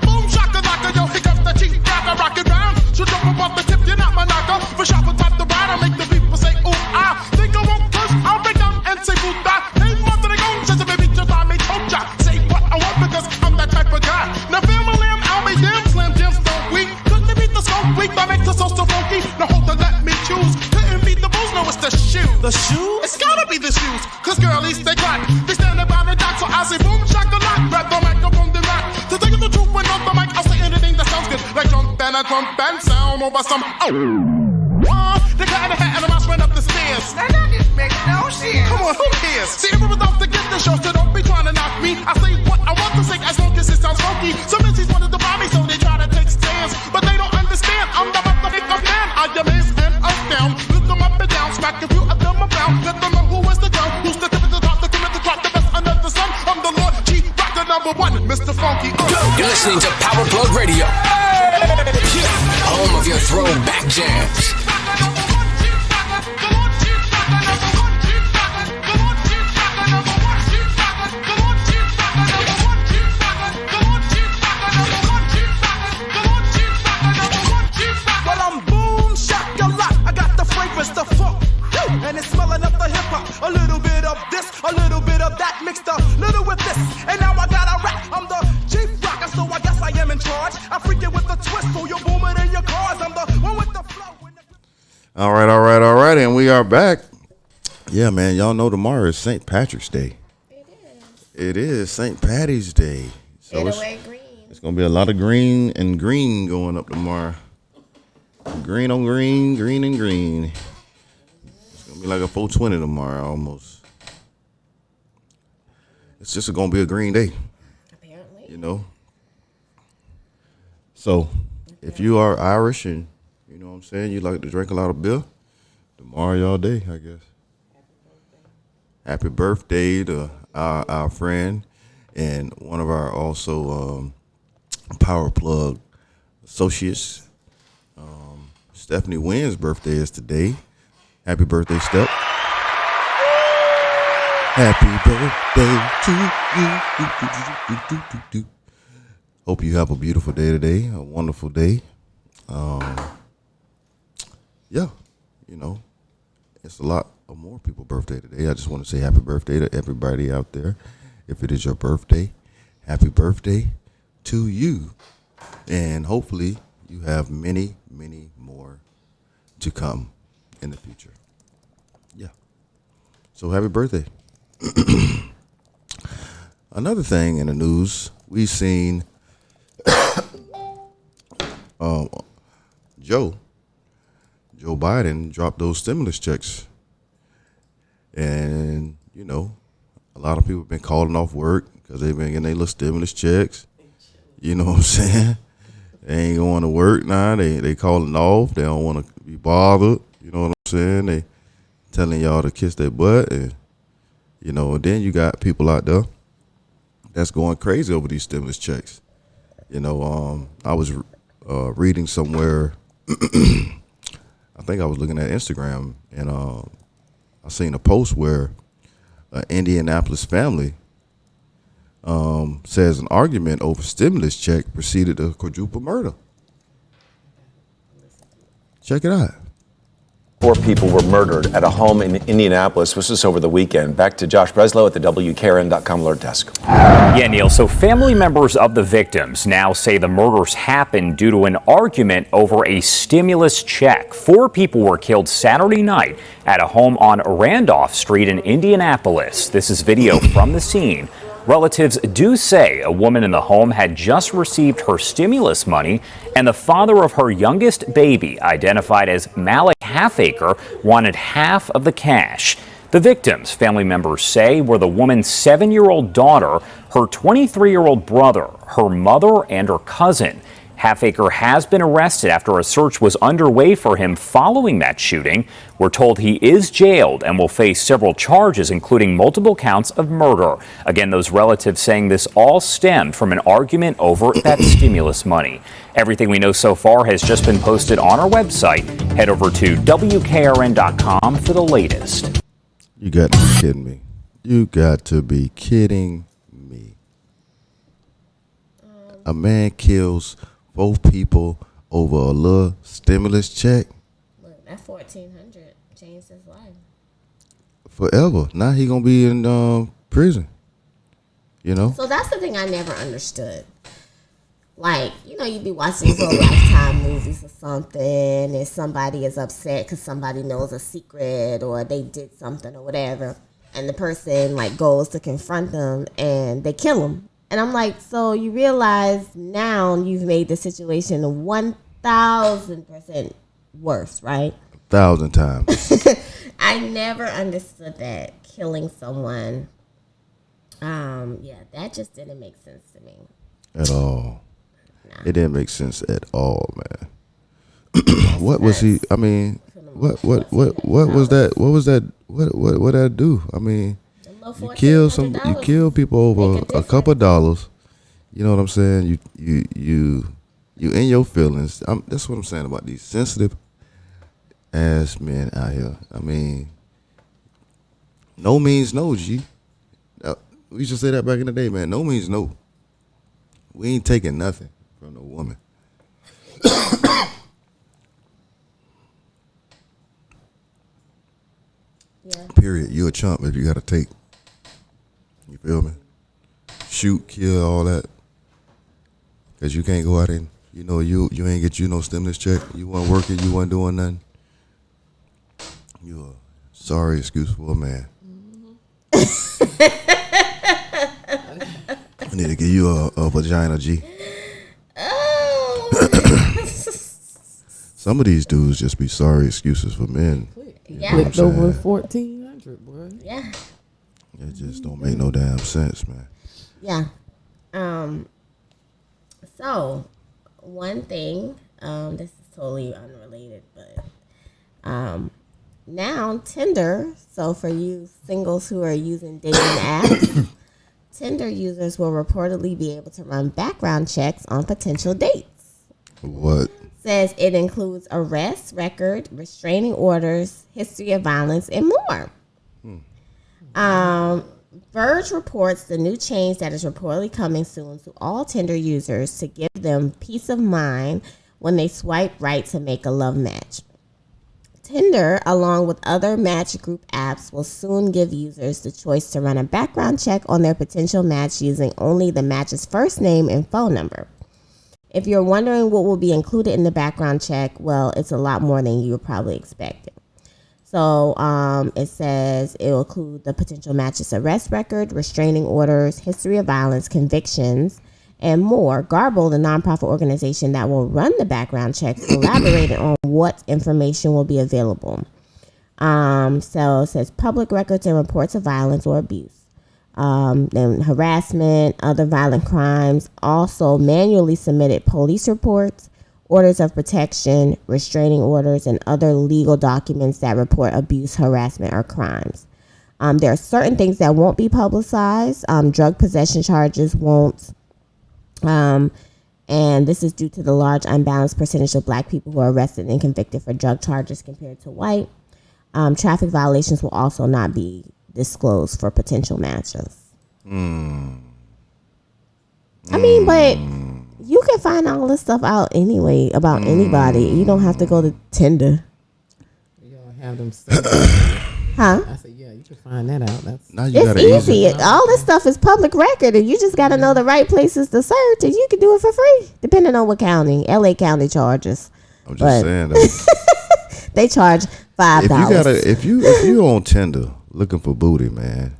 Boom shakalaka, yo, here comes the chief rocker, rock it round. So jump above the tip, you're not my knocker. For shop on top the ride, I make the people say, ooh, ah. Think I won't curse, I'll break down and say, boo, da. Hey, mother, they gon' says a baby, just I may told ya. Say what I want because I'm that type of guy. Now, family, I'll be damn slim Jims, don't we? Couldn't beat the smoke weak, but make the sauce so funky. Now, hold on, let me choose. Couldn't beat the booze, no, it's the shoe. The shoe? It's gotta be the shoes. Cause girlies, they clock. They stand about the dock, so I say, boom, shakalaka. Grab the microphone, they rock. To tell you the truth, when on the mic, I'll say anything that sounds good. Like jump and sound over some. They got a hat and a mouse ran up the stairs. Now that didn't make no sense. Come on, who cares? See, everyone's out to get the show, so don't be trying to knock me. I say what I want to say as long as it sounds funky. Some MCs wanted to buy me, so they try to take stands. But they don't understand, I'm the motherfucking man. I amaze and down. Look them up and down, smack a few of them around. Let them know who is the drum, who's the tip of the top, the cream of the crop, the best under the sun. I'm the Lord Chief Rocker #1, Mr. Funky. You're listening to Power Plug Radio. Home of your throwback jams. Well, I'm boom, shakalaka. I got the fragrance, the funk, and it's smelling up the hip hop. A little bit of this, a little bit of that, mixed a little with this, and now I got a rap. I'm the chief rocker, so I guess I am in charge. I freak it with the twist, so you're booming in your cars. I'm the one with the flow. All right, and we are back. Yeah, man, y'all know tomorrow is St. Patrick's Day. It is St. Patty's Day. So it's gonna be a lot of green and green going up tomorrow. Green on green, green and green. It's gonna be like a 420 tomorrow almost. It's just gonna be a green day. Apparently. You know. So if you are Irish and you know what I'm saying, you like to drink a lot of beer, tomorrow y'all day, I guess. Happy birthday to our friend and one of our also Power Plug associates. Stephanie Wynn's birthday is today. Happy birthday, Steph. Happy birthday to you. Hope you have a beautiful day today, a wonderful day. Yeah, you know, it's a lot of more people's birthday today. I just want to say happy birthday to everybody out there. If it is your birthday, happy birthday to you. And hopefully you have many, many more to come in the future. Yeah. So happy birthday. Another thing in the news, we've seen Joe Biden drop those stimulus checks. And, you know, a lot of people have been calling off work because they've been getting their little stimulus checks. You know what I'm saying? They ain't going to work now. They calling off. They don't want to be bothered. You know what I'm saying? They telling y'all to kiss their butt. And, you know, and then you got people out there that's going crazy over these stimulus checks. You know, I was reading somewhere, I think I was looking at Instagram, and I seen a post where an Indianapolis family says an argument over stimulus check preceded a quadruple murder. Check it out. 4 people were murdered at a home in Indianapolis. This was over the weekend. Back to Josh Breslow at the WKRN.com alert desk. Yeah, Neil. So family members of the victims now say the murders happened due to an argument over a stimulus check. 4 people were killed Saturday night at a home on Randolph Street in Indianapolis. This is video from the scene. Relatives do say a woman in the home had just received her stimulus money, and the father of her youngest baby, identified as Malik Halfacre, wanted half of the cash. The victims, family members say, were the woman's 7-year-old daughter, her 23-year-old brother, her mother, and her cousin. Halfacre has been arrested after a search was underway for him following that shooting. We're told he is jailed and will face several charges, including multiple counts of murder. Again, those relatives saying this all stemmed from an argument over that stimulus money. Everything we know so far has just been posted on our website. Head over to WKRN.com for the latest. You got to be kidding me. You got to be kidding me. A man kills 4 people over a little stimulus check. Look, that $1,400 changed his life. Forever. Now he gonna be in prison. You know. So that's the thing I never understood. Like, you know, you be watching these little Lifetime movies or something, and somebody is upset because somebody knows a secret or they did something or whatever, and the person like goes to confront them and they kill them. And I'm like, so you realize now you've made the situation 1,000% worse, right? 1,000 times. I never understood that. Killing someone. Yeah, that just didn't make sense to me. At all. Nah. It didn't make sense at all, man. What was he? I mean, what was that? What was that? What did I do? I mean, you kill people over a couple of dollars. You know what I'm saying? You in your feelings. That's what I'm saying about these sensitive ass men out here. I mean, no means no, G. We used to say that back in the day, man. No means no. We ain't taking nothing from no woman. Yeah. Period. You a chump if you got to take. You feel me? Shoot, kill, all that. Because you can't go out and, you know, you ain't get you no stimulus check. You weren't working. You weren't doing nothing. You a sorry excuse for a man. I need to give you a vagina, G. Some of these dudes just be sorry excuses for men. Yeah. Flipped over 1,400, boy. Yeah. It just don't make no damn sense, man. Yeah. So one thing, this is totally unrelated, but now Tinder, so for you singles who are using dating apps, Tinder users will reportedly be able to run background checks on potential dates. What? Says it includes arrest record, restraining orders, history of violence, and more. Verge reports the new change that is reportedly coming soon to all Tinder users to give them peace of mind when they swipe right to make a love match. Tinder, along with other match group apps, will soon give users the choice to run a background check on their potential match using only the match's first name and phone number. If you're wondering what will be included in the background check, well, it's a lot more than you were probably expecting. So it says it will include the potential match's arrest record, restraining orders, history of violence, convictions, and more. Garble, the nonprofit organization that will run the background checks, elaborated on what information will be available. So it says public records and reports of violence or abuse. Then harassment, other violent crimes, also manually submitted police reports, orders of protection, restraining orders, and other legal documents that report abuse, harassment, or crimes. There are certain things that won't be publicized. Drug possession charges won't. And this is due to the large unbalanced percentage of black people who are arrested and convicted for drug charges compared to white. Traffic violations will also not be disclosed for potential matches. I mean, but you can find all this stuff out anyway about anybody. You don't have to go to Tinder. have them. Huh? I said, yeah, you can find that out. That's Now you It's gotta easy. All this stuff is public record, and you just got to know the right places to search, and you can do it for free, depending on what county. LA County charges. I'm just saying that. They charge $5. If you on Tinder looking for booty, man.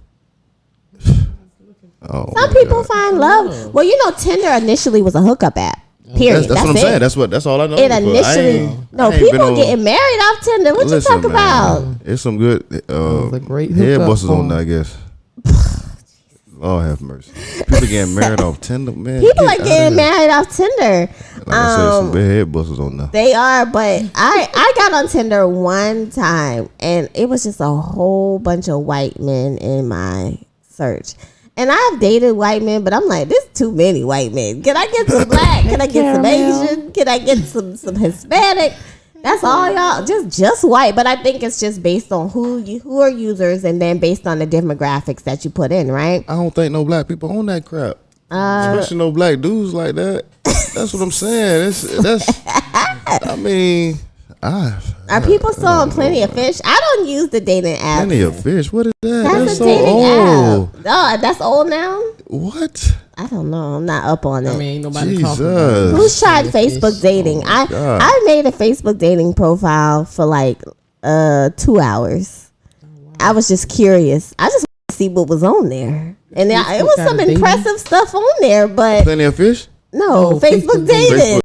Oh, Some people find love. Well, you know, Tinder initially was a hookup app. Period. That's what I'm saying. That's all I know. It initially people getting married off Tinder. What you talking about? It's some good great head hookup busters on phone. there, I guess. Lord have mercy. People getting married off Tinder, man. People are getting married off Tinder. Like I said, some big head busters on there. They are, but I got on Tinder one time, and it was just a whole bunch of white men in my search. And I've dated white men, but I'm like, there's too many white men. Can I get some black? Can I get some Asian? Can I get some Hispanic? That's all y'all. Just white. But I think it's just based on who are users, and then based on the demographics that you put in, right? I don't think no black people own that crap. Especially no black dudes like that. That's what I'm saying. I mean, are people still on Plenty of Fish? I don't use the dating app. Plenty of Fish. What is that? That's a so dating old. app. Oh, that's old now? What? I don't know. I'm not up on it. I mean, ain't nobody Jesus. talking about it. Who's tried Facebook dating? I made a Facebook dating profile for like 2 hours. I was just curious. I just wanted to see what was on there. And it was some impressive stuff on there, but Plenty of Fish? no, Facebook dating.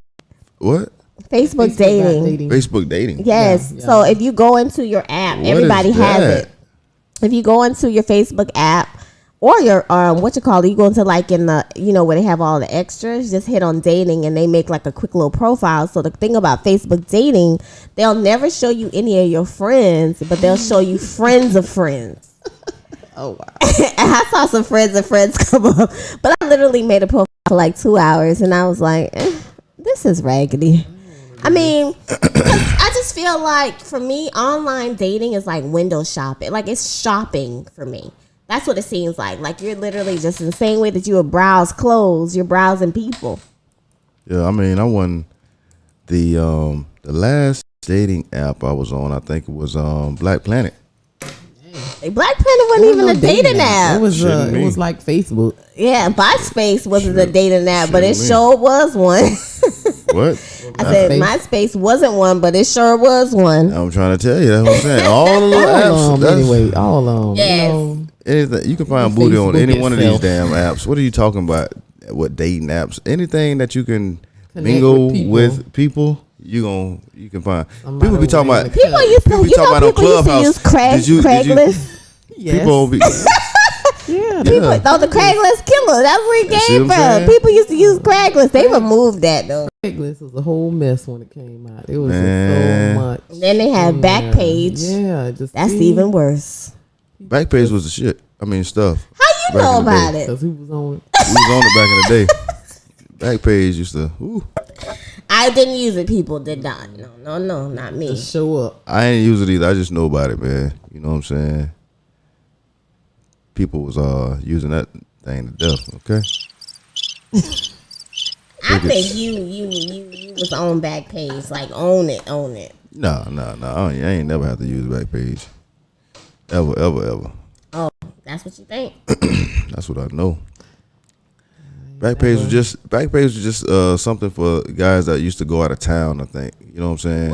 What? Facebook dating. Facebook dating. Yes. Yeah. So if you go into your app, What everybody is has that? it. If you go into your Facebook app or your you go into like in the where they have all the extras, just hit on dating and they make like a quick little profile. So the thing about Facebook dating, they'll never show you any of your friends, but they'll show you friends of friends. Oh wow. And I saw some friends of friends come up, but I literally made a profile for like 2 hours and I was like, this is raggedy. I mean, I just feel like for me, online dating is like window shopping. Like it's shopping for me. That's what it seems like. Like you're literally just in the same way that you would browse clothes, you're browsing people. Yeah, I mean, I won the last dating app I was on. I think it was Black Planet. Black Planet wasn't even a dating app. It was like Facebook. Yeah, MySpace wasn't a dating app, but it sure was one. What? I said MySpace wasn't one, but it sure was one. I'm trying to tell you. That's what I'm saying. All the little apps. Anyway, all of them. Yes. Anything you can find booty on Facebook any one of these itself. damn apps. What are you talking about? What dating apps? Anything that you can Connect mingle with people, you can find. Somebody People be talking over about. there. People used to, People be talking about on Clubhouse. Use Craigslist. Yes. People be. Yeah. People thought the Craigslist killer. That's where it See came what I'm saying? from. People used to use Craigslist. They removed that though. Craigslist was a whole mess when it came out. It was Man. just so much. And then they had Backpage. Yeah, just That's even worse. Backpage was the shit. I mean, stuff. How you Back know in the about day. it? because he was on it. We was on it back in the day. Backpage used to. Ooh, I didn't use it. People did not. No, not me. Just show up. I ain't use it either. I just know about it, man. You know what I'm saying? People was using that thing to death. Okay. I think you was on Backpage. Like own it. No. I ain't never have to use Backpage. Ever. Oh, that's what you think? That's what I know. Backpage was just something for guys that used to go out of town. I think you know what I'm saying.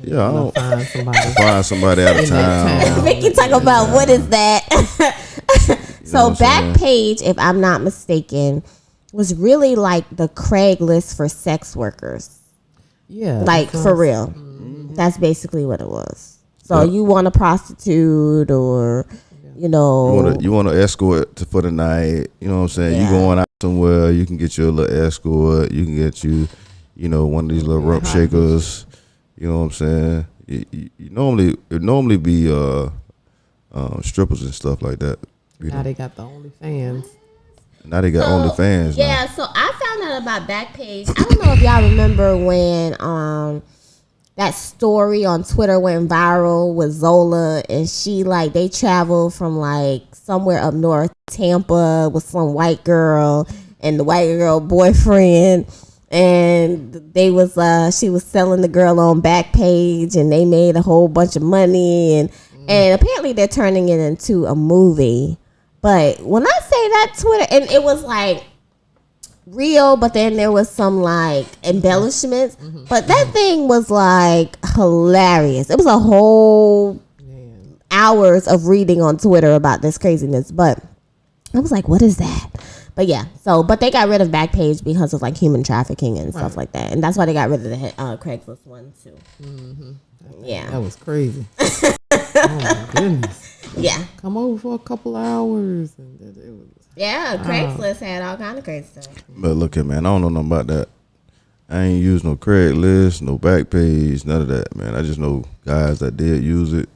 Yeah, I don't find somebody out of town. Vicky talk about what is that? So what I'm Backpage, if I'm not mistaken, was really like the Craigslist for sex workers. Yeah. Like for real. That's basically what it was. So you want a prostitute or You want to escort for the night. You know what I'm saying? Yeah. You going out somewhere, you can get you a little escort. You can get you, one of these little rump shakers. You know what I'm saying? It normally be strippers and stuff like that. Now they got the OnlyFans. Now they got OnlyFans. Yeah, so I found out about Backpage. I don't know if y'all remember when that story on Twitter went viral with Zola and she they traveled from somewhere up north, Tampa, with some white girl and the white girl boyfriend. and they was she was selling the girl on Backpage, and they made a whole bunch of money, and apparently they're turning it into a movie. But when I say that Twitter, and it was like real, but then there was some like embellishments, but that thing was like hilarious. It was a whole hours of reading on Twitter about this craziness, but I was like, what is that? But yeah, but they got rid of Backpage because of like human trafficking and stuff like that, and that's why they got rid of the Craigslist one too. Yeah, that was crazy. Oh my goodness. Yeah, come over for a couple hours, and it was. Yeah, Craigslist had all kind of crazy stuff. But look here, man, I don't know nothing about that. I ain't used no Craigslist, no Backpage, none of that, man. I just know guys that did use it,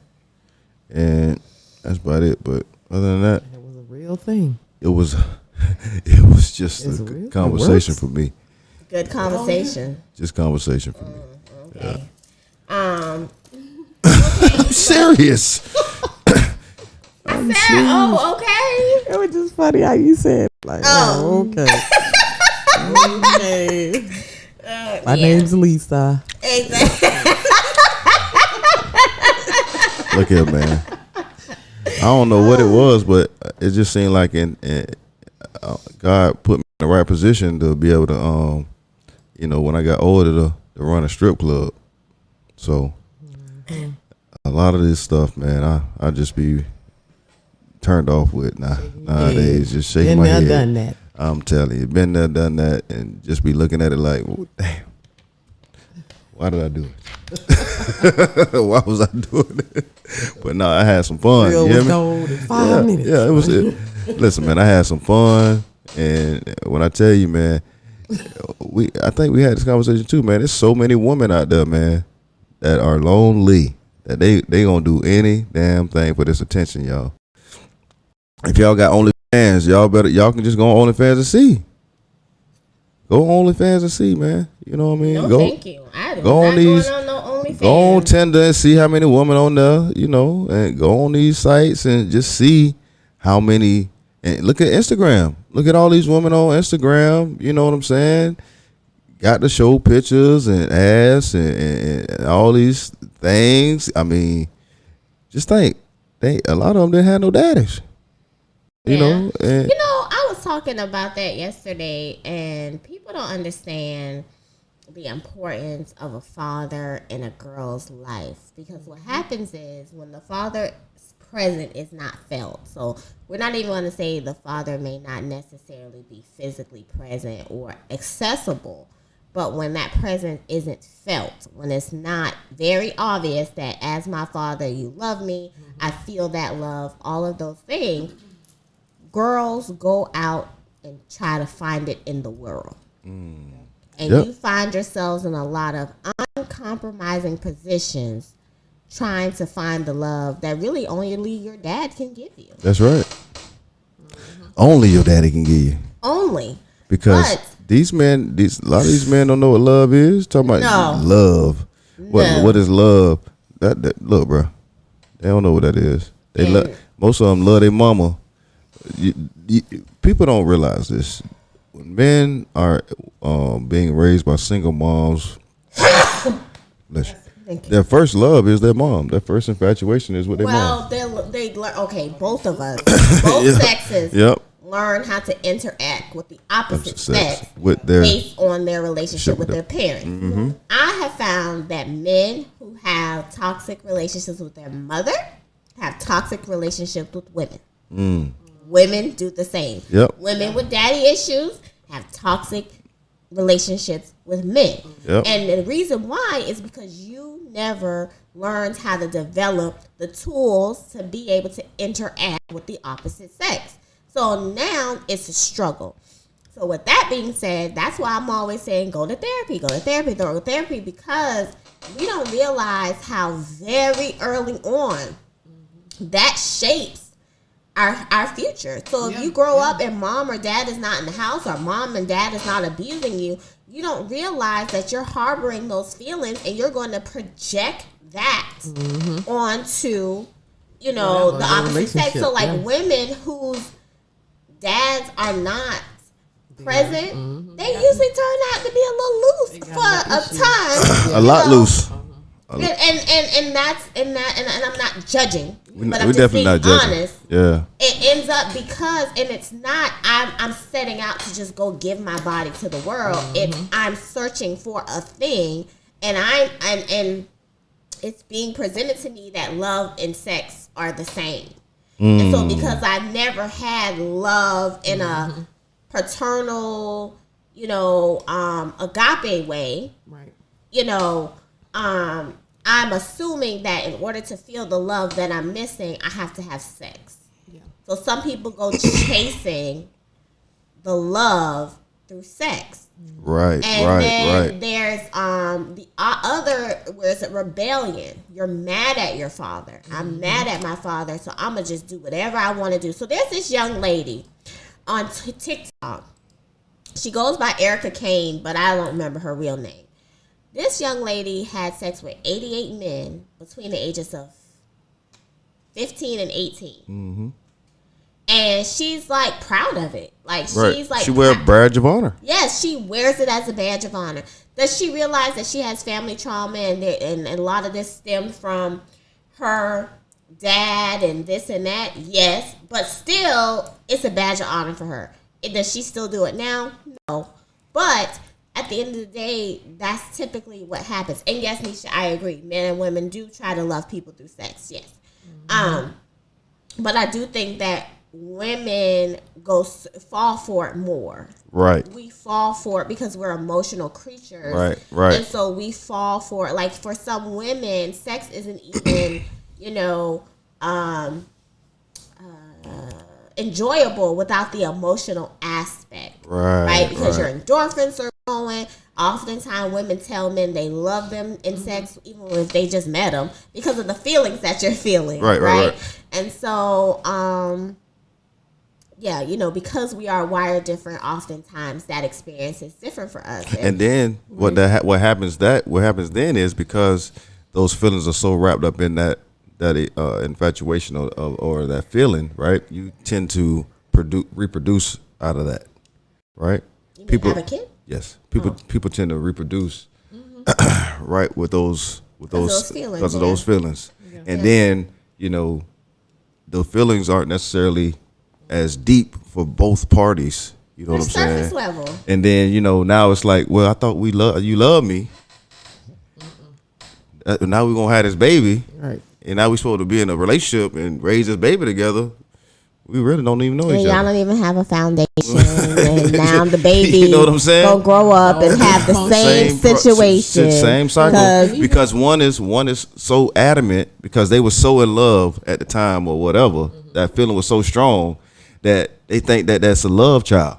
and that's about it. But other than that, it was a real thing. It was just a conversation for me. Good conversation. Just conversation for me. Okay. Yeah. I'm serious. I said, oh, okay. It was just funny how you said, like, okay. Okay. My name's Lisa. Exactly. Look here, man. I don't know what it was, but it just seemed like God put me in the right position to be able to, when I got older to run a strip club. So a lot of this stuff, man, I just be turned off with nowadays. Just shaking my head. Done that. I'm telling you, been there, done that, and just be looking at it like, oh, damn, why did I do it? Why was I doing it? But no, I had some fun. Real you hear was me? gold in 5 minutes. Yeah, it was. Listen, man, I had some fun, and when I tell you, man, I think we had this conversation too, man. There's so many women out there, man, that are lonely that they gonna do any damn thing for this attention, y'all. If y'all got OnlyFans, y'all can just go on OnlyFans and see. Go on OnlyFans and see, man. You know what I mean? No, thank you. I go on these. Going on no OnlyFans. Go on Tinder and see how many women on there, and go on these sites and just see how many. And look at Instagram. Look at all these women on Instagram. You know what I'm saying? Got to show pictures and ass and all these things. I mean, just think, a lot of them didn't have no daddies. Yeah. I was talking about that yesterday, and people don't understand the importance of a father in a girl's life, because what happens is when the father's present is not felt. So we're not even going to say the father may not necessarily be physically present or accessible, but when that presence isn't felt, when it's not very obvious that as my father, you love me, I feel that love, all of those things, girls go out and try to find it in the world. And you find yourselves in a lot of uncompromising positions trying to find the love that really only your dad can give you. That's right. Only your daddy can give you. Only. Because a lot of these men don't know what love is. Talking about love. What is love? That look, bro. They don't know what that is. Most of them love their mama. People don't realize this. When men are being raised by single moms, their first love is their mom. Their first infatuation is with their mom. Well, they learn. Okay, both of us, both sexes, learn how to interact with the opposite sex based on their relationship with their parents. I have found that men who have toxic relationships with their mother have toxic relationships with women. Women do the same. Women with daddy issues have toxic relationships with men. And the reason why is because you never learned how to develop the tools to be able to interact with the opposite sex. So now it's a struggle. So with that being said, that's why I'm always saying go to therapy, because we don't realize how very early on that shapes our future. So if you grow up and mom or dad is not in the house, or mom and dad is not abusing you, you don't realize that you're harboring those feelings, and you're going to project that onto, the opposite sex. So like women whose dads are not present, they usually turn out to be a little loose for a time. A lot loose. And I'm not judging, but I'm we just definitely being not judging. honest. Yeah. It ends up because, and it's not. I'm setting out to just go give my body to the world. I'm searching for a thing, and and it's being presented to me that love and sex are the same. And so because I've never had love in a paternal, agape way, right? I'm assuming that in order to feel the love that I'm missing, I have to have sex. Yeah. So some people go chasing the love through sex. Right, and then there's the other, where it's a rebellion. You're mad at your father. I'm mad at my father, so I'm going to just do whatever I want to do. So there's this young lady on TikTok. She goes by Erica Kane, but I don't remember her real name. This young lady had sex with 88 men between the ages of 15 and 18. Mm-hmm. And she's like proud of it. Like she's like, she wears a badge of honor. Yes, she wears it as a badge of honor. Does she realize that she has family trauma and a lot of this stems from her dad and this and that? Yes, but still, it's a badge of honor for her. Does she still do it now? No, but at the end of the day, that's typically what happens. And yes, Nisha, I agree. Men and women do try to love people through sex. Yes, but I do think that women fall for it more. Right. We fall for it because we're emotional creatures. Right. And so we fall for it. Like for some women, sex isn't even, enjoyable without the emotional aspect. Right. Because your endorphins are going. Oftentimes women tell men they love them in sex even if they just met them because of the feelings that you're feeling. Right. And so, because we are wired different, oftentimes that experience is different for us. And then what happens then is because those feelings are so wrapped up in that infatuation or that feeling, right? You tend to reproduce out of that, right? People have a kid? Yes, people tend to reproduce, right, with those feelings, because of those feelings, and then the feelings aren't necessarily as deep for both parties. You know what I'm saying? Surface level. And then now it's like, well, I thought you love me. Now we're gonna have this baby, right? And now we're supposed to be in a relationship and raise this baby together. We really don't even know each other. Y'all don't even have a foundation, and now the baby you know what I'm saying? Gonna grow up and have the same situation, same cycle. Because one is so adamant because they were so in love at the time or whatever. That feeling was so strong that they think that that's a love child,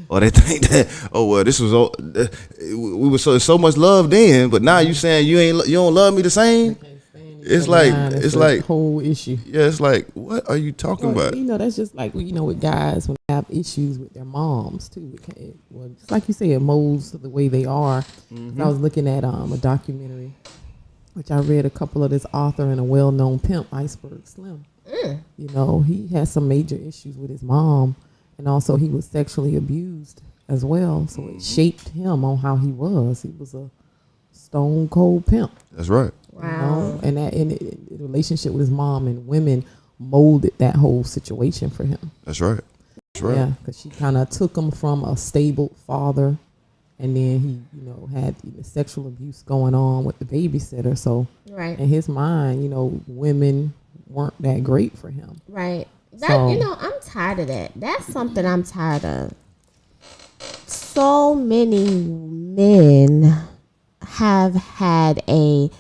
or they think that this was we were so much love then, but now you saying you don't love me the same. It's like whole issue. Yeah, it's like, what are you talking about? That's just like with guys when they have issues with their moms too. Just like you say, it molds the way they are. Mm-hmm. I was looking at a documentary, which I read a couple of this author and a well-known pimp, Iceberg Slim. He had some major issues with his mom, and also he was sexually abused as well. So it shaped him on how he was. He was a stone cold pimp. That's right. Wow. And that in the relationship with his mom and women molded that whole situation for him. That's right. Yeah, because she kind of took him from a stable father, and then he, had sexual abuse going on with the babysitter. So, in his mind, women weren't that great for him. Right. I'm tired of that. That's something I'm tired of. So many men have had a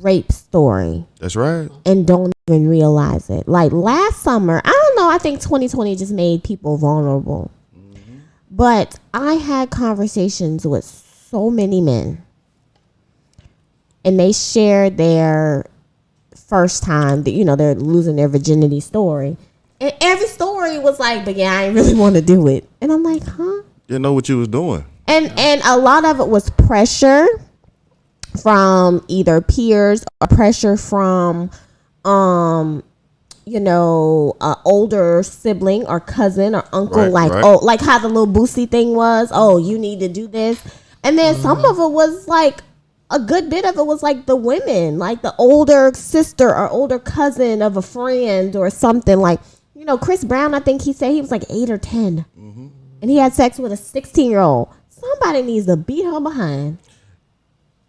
rape story. That's right. And don't even realize it. Like last summer, I don't know, I think 2020 just made people vulnerable. Mm-hmm. But I had conversations with so many men, and they shared their first time that they're losing their virginity story. And every story was like, but yeah, I didn't really want to do it. And I'm like, huh? You didn't know what you was doing. And a lot of it was pressure from either peers or pressure from older sibling or cousin or uncle, Right, right. oh, like how the little Boosie thing was. Oh, you need to do this, and then some of it was like a good bit of it was like the women, like the older sister or older cousin of a friend or something. Like Chris Brown, I think he said he was like 8 or 10, and he had sex with a 16-year-old. Somebody needs to beat her behind.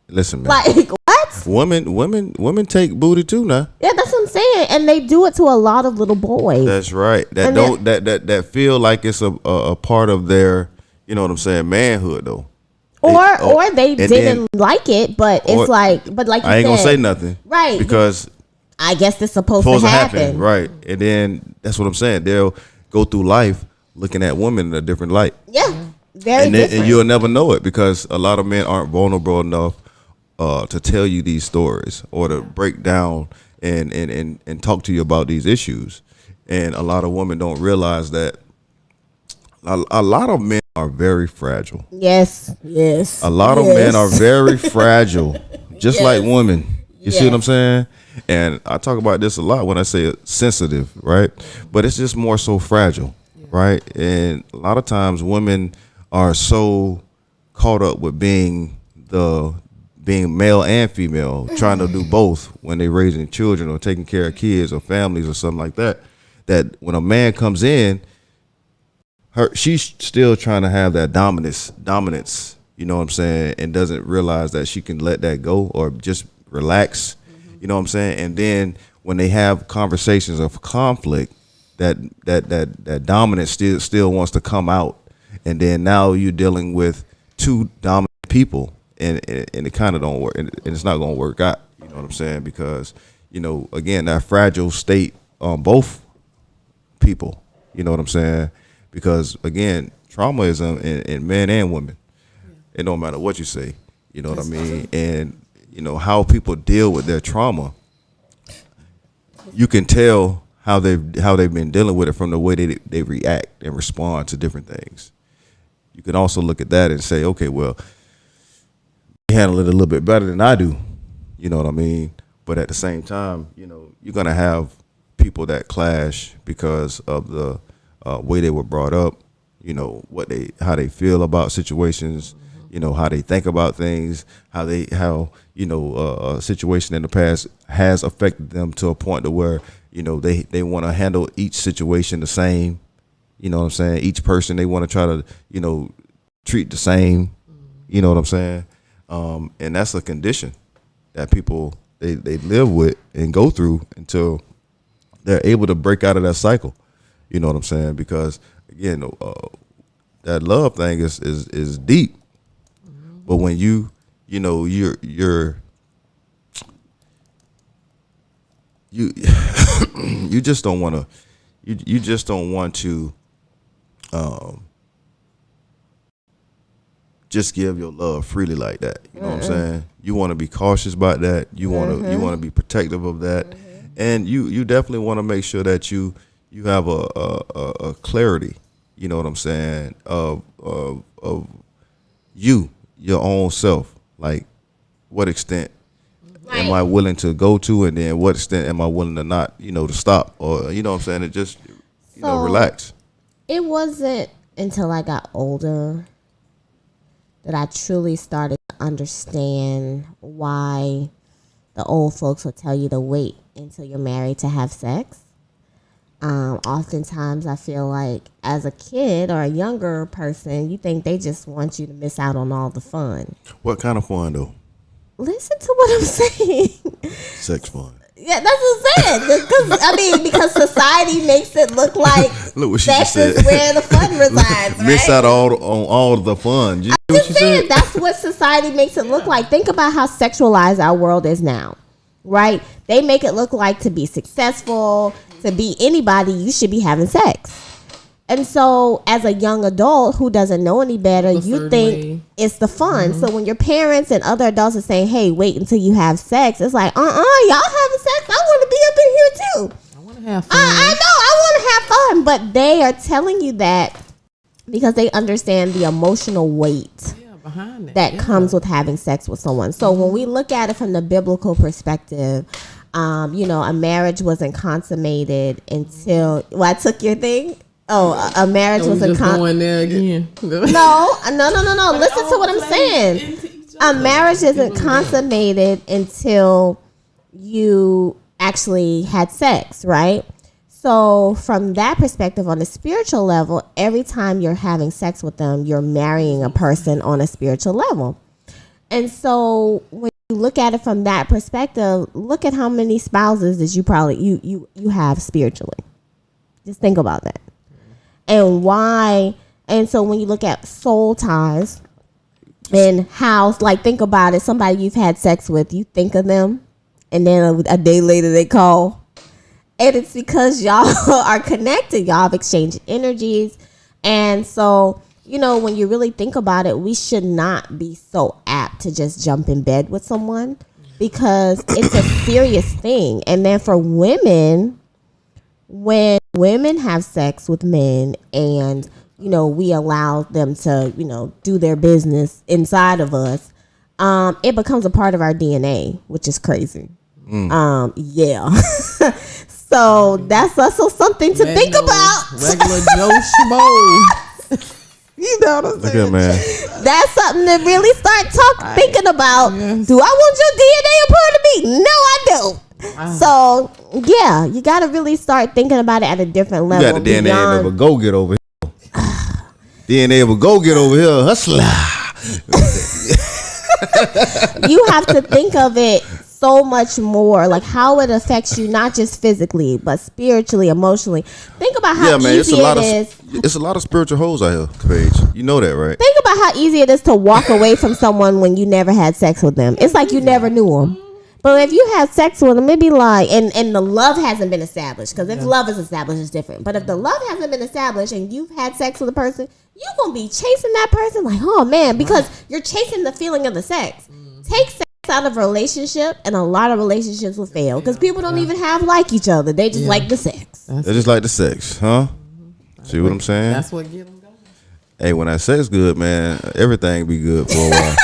Listen, man. Like what? Women take booty too now. Yeah, that's what I'm saying, and they do it to a lot of little boys. That's right. That And don't that feel like it's a part of their, you know what I'm saying, manhood though. Or they and didn't then- like it, but or- it's like you I ain't gonna said, say nothing, right? Because I guess it's supposed to to happen. right? And then that's what I'm saying. They'll go through life looking at women in a different light, Yeah, very and different. you'll never know it because a lot of men aren't vulnerable enough to tell you these stories or to break down and talk to you about these issues. And a lot of women don't realize that a lot of men are very fragile. Yes. A lot of men are very fragile, just like women. You see what I'm saying? And I talk about this a lot when I say sensitive, right? But it's just more so fragile, right? And a lot of times women are so caught up with being male and female, trying to do both when they're raising children or taking care of kids or families or something like that, that when a man comes in, she's still trying to have that dominance, you know what I'm saying, and doesn't realize that she can let that go or just relax, you know what I'm saying. And then when they have conversations of conflict, that dominance still wants to come out, and then now you're dealing with two dominant people, and it kind of don't work, and it's not gonna work out, you know what I'm saying, because again, that fragile state on both people, you know what I'm saying. Because again, trauma is in men and women. It don't matter what you say, you know what I mean. And how people deal with their trauma, you can tell how they've been dealing with it from the way they react and respond to different things. You can also look at that and say, okay, well, they handle it a little bit better than I do, you know what I mean. But at the same time, you're gonna have people that clash because of the way they were brought up, how they feel about situations, how they think about things, how a situation in the past has affected them to a point to where they want to handle each situation the same, you know what I'm saying. Each person they want to try to treat the same, you know what I'm saying. And that's a condition that people they live with and go through until they're able to break out of that cycle. You know what I'm saying? Because again, that love thing is deep. But when you just don't want to, you just don't want to just give your love freely like that. You know what I'm saying? You want to be cautious about that. You want to be protective of that, and you definitely want to make sure that you have a clarity, you know what I'm saying, of your own self. Like, what extent am I willing to go to, and then what extent am I willing to not, to stop, or you know what I'm saying, to just relax. It wasn't until I got older that I truly started to understand why the old folks will tell you to wait until you're married to have sex. Oftentimes I feel like as a kid or a younger person, you think they just want you to miss out on all the fun. What kind of fun though? Listen to what I'm saying. Sex fun. Yeah, that's what I'm saying. Because society makes it look like Look what she sex just said. is where the fun resides, right? Miss out on all the fun. You I'm just saying, that's what society makes it look like. Think about how sexualized our world is now, right? They make it look like to be successful, to be anybody, you should be having sex. And so as a young adult who doesn't know any better, you think it's the fun. So when your parents and other adults are saying, hey, wait until you have sex, it's like, y'all having sex? I want to be up in here too. I want to have fun. I know, I want to have fun. But they are telling you that because they understand the emotional weight behind that comes with having sex with someone. So when we look at it from the biblical perspective, A marriage wasn't consummated until. Well, I took your thing. Oh, a marriage wasn't going there again. No. Listen to what I'm saying. A marriage isn't consummated until you actually had sex, right? So from that perspective, on the spiritual level, every time you're having sex with them, you're marrying a person on a spiritual level. And so when you look at it from that perspective, look at how many spouses that you probably you have spiritually. Just think about that. And why? And so when you look at soul ties and how, like, think about it, somebody you've had sex with, you think of them, and then a day later they call. And it's because y'all are connected. Y'all have exchanged energies. And so, when you really think about it, we should not be so apt to just jump in bed with someone because it's a serious thing. And then for women, when women have sex with men and, we allow them to, do their business inside of us, it becomes a part of our DNA, which is crazy. Yeah. So that's also something to think about. Regular Joe Schmo. You know what I'm saying? Look at, man. That's something to really start thinking about. Yes. Do I want your DNA a part of me? No, I don't. So, yeah, you got to really start thinking about it at a different level. You got the DNA of a go-get over here. DNA of a go-get over here. Hustler. You have to think of it so much more, like how it affects you, not just physically, but spiritually, emotionally. Think about how easy it is. It's a lot of spiritual hoes out here, Paige. You know that, right? Think about how easy it is to walk away from someone when you never had sex with them. It's like you never knew them. But if you had sex with them, it'd be like, and the love hasn't been established. Because if love is established, it's different. But if the love hasn't been established and you've had sex with a person, you're going to be chasing that person like, oh, man, because you're chasing the feeling of the sex. Take sex out of a relationship, and a lot of relationships will fail because people don't even have like each other. They just like the sex. They just like the sex, huh? See what I'm saying? That's what get them going. Hey, when that sex good, man, everything be good for a while.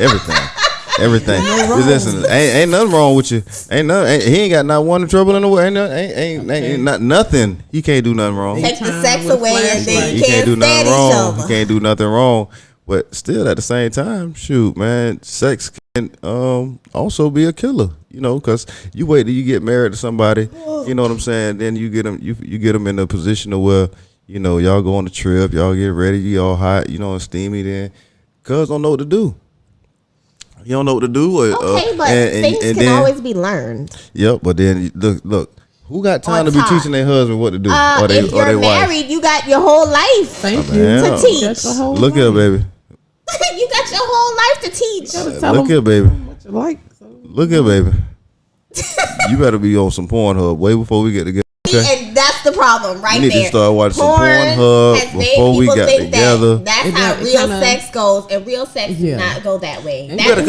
Everything. Listen, ain't nothing wrong with you. He ain't got not one trouble in the world. Ain't not nothing. He can't do nothing wrong. Take the sex away, and then he can't do nothing wrong. He can't do nothing wrong. But still, at the same time, shoot, man, sex can also be a killer. Because you wait till you get married to somebody. You know what I'm saying? Then you get them. You get them in a position of where y'all go on the trip, y'all get ready, you all hot, and steamy. Then, cuz don't know what to do. You don't know what to do. Okay, but things can always be learned. Yep, but then look. Who got time to be teaching their husband what to do? If you're married, you got your whole life. Thank you to teach. Look here, baby. You got your whole life to teach. Look here, baby. Look here, baby. You better be on some Pornhub way before we get together. Okay? And that's the problem, right there. You need to start watching some Pornhub before we got together. That's how real sex goes, and real sex does not go that way. You better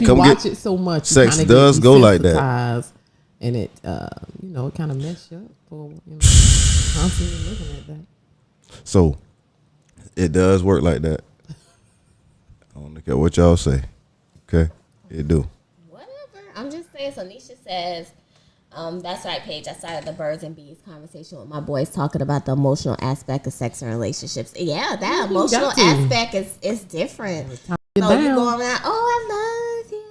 come get it so much. Sex does go like that, and it it kind of mess you up for constantly looking at that. So it does work like that. I don't look at what y'all say. Okay, it do. Whatever. I'm just saying. So Nisha says, that's right, Paige. I started the birds and bees conversation with my boys talking about the emotional aspect of sex and relationships. Yeah, that emotional aspect is different. So you go around, oh, I love you.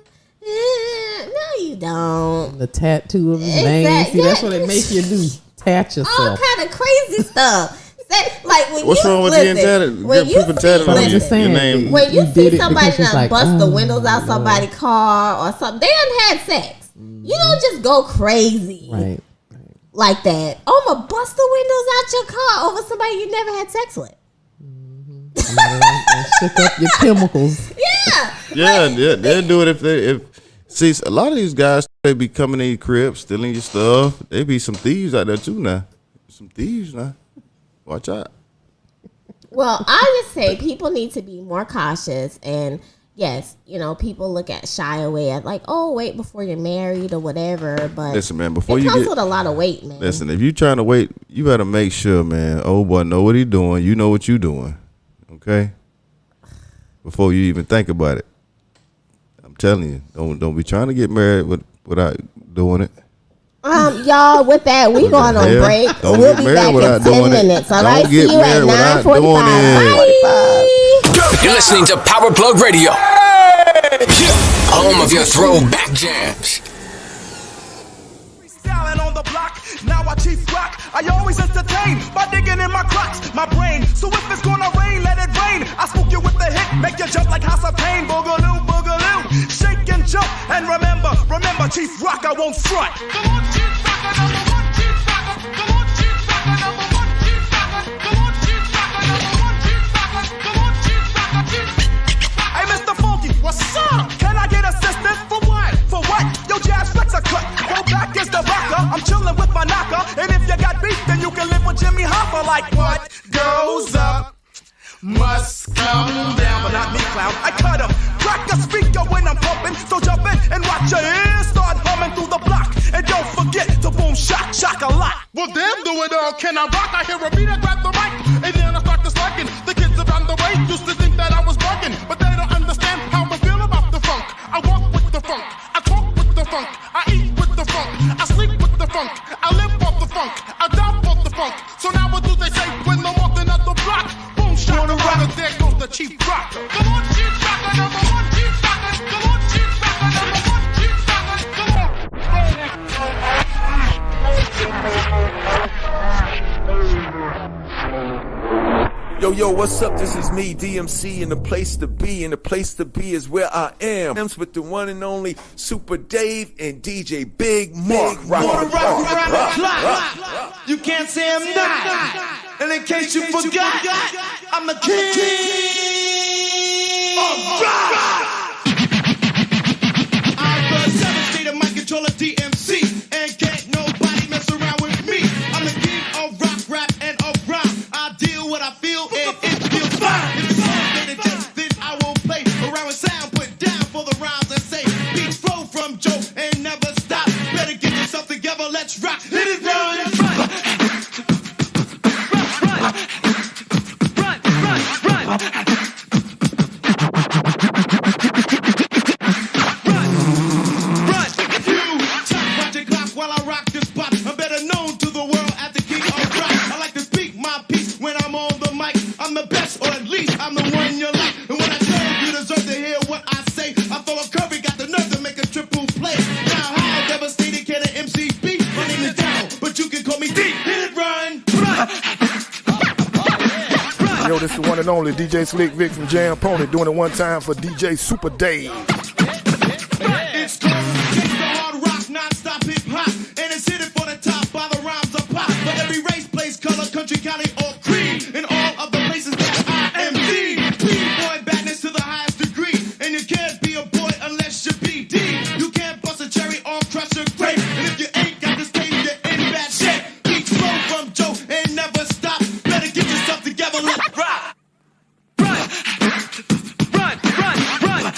No, you don't. The tattoo of his name. See, that's what it makes you do. Tat yourself. All kind of crazy stuff. Like when what's wrong with being tatted? When you see somebody bust the windows out somebody's car or something, they done had sex. You don't just go crazy like that. Oh, I'm gonna bust the windows out your car over somebody you never had sex with. Shook up your chemicals. Yeah. They'll do it if see, a lot of these guys, they be coming in your crib, stealing your stuff. They be some thieves out there too now. Some thieves now. Watch out. Well, I just say people need to be more cautious, and yes, people shy away at like, oh, wait before you're married or whatever. But listen, man, it comes with a lot of weight, man. Listen, if you trying to wait, you better make sure, man. Oh boy, know what he doing. You know what you doing, okay? Before you even think about it, I'm telling you, don't be trying to get married without doing it. Y'all, with that, we going on break. Don't We'll get be married back without in 10 doing it. minutes. All Don't right, get see you at married without 9:45. doing it. You're listening to Power Plug Radio. Home of your throwback jams. Freestyling on the block, now I chief rock. I always entertain by digging in my crotch, my brain. So if it's gonna rain, let it rain. I spook you with the hit, make you jump like House of Pain. Boogaloo, boogaloo, shake and jump. And remember, Chief Rock, I won't front. Come on, Chief Rocker, number one, Chief Rocker. Come on, Chief Rocker, number one, Chief Rocker. Come on, Chief Rocker, number one, Chief Rocker. Come on, Chief Rocker, Chief. Hey, Mr. Funky, what's up? Can I get assistance for what? For what? Yo, Jazz Flex a cut. Go back is the rocker. I'm chilling with my knocker. And if you got beef, then you can live with Jimmy Hoffa. Like what goes up must come down, but not me, clown. I cut him. Crack a speaker when I'm pumping. So jump in and watch your ears start humming through the block. And don't forget to boom, shock, shock a lot. Well, them do it all. Can I rock? I hear a beat, I grab the mic. And then I start disliking the kids around the way. Used to think that I was bugging, but they don't understand how I feel about the funk. I walk with the funk. I talk with the funk. I eat with the funk. I sleep with the funk. I live off the funk. I die off the funk. So now what do they say when I'm walking up the block? Boom, shock around, and there goes the Chief Rocker. Come on, Chief Rocker, number one, Chief Rocker. Come on, Chief Rocker, number one, Chief Rocker. Come on. Yo, what's up? This is me, DMC, and the place to be, and the place to be is where I am. I'm with the one and only Super Dave and DJ Big Mark. Rock. You can't say I'm not. And in case you forgot, I'm the king of rock. I'm the 7th mic controller DMC, and can't nobody mess around with me. I'm the king of rock, rap, and of rhyme. I deal what I feel, and it feels fine. If it's something just then I will play around with sound, put down for the rhymes and say beats flow from Joe and never stop. Better get yourself together, let's rock. Hit it, run, run. Yo, this is the one and only DJ Slick Vic from Jam Pony, doing it one time for DJ Super Dave. It's called gangsta hard rock, non-stop hip hop, and it's hit it for the top by the rhymes of pop. But every race, place, color, country, county, or creed, in all of the places that I am D. B-boy badness to the highest degree, and you can't be a boy unless you be D. You can't bust a cherry or crush a grape, and if you ain't got this tape, you're in bad shape. Beats flow from Joe and never stop. Better get yourself together, let's rock. Run, run, run, run.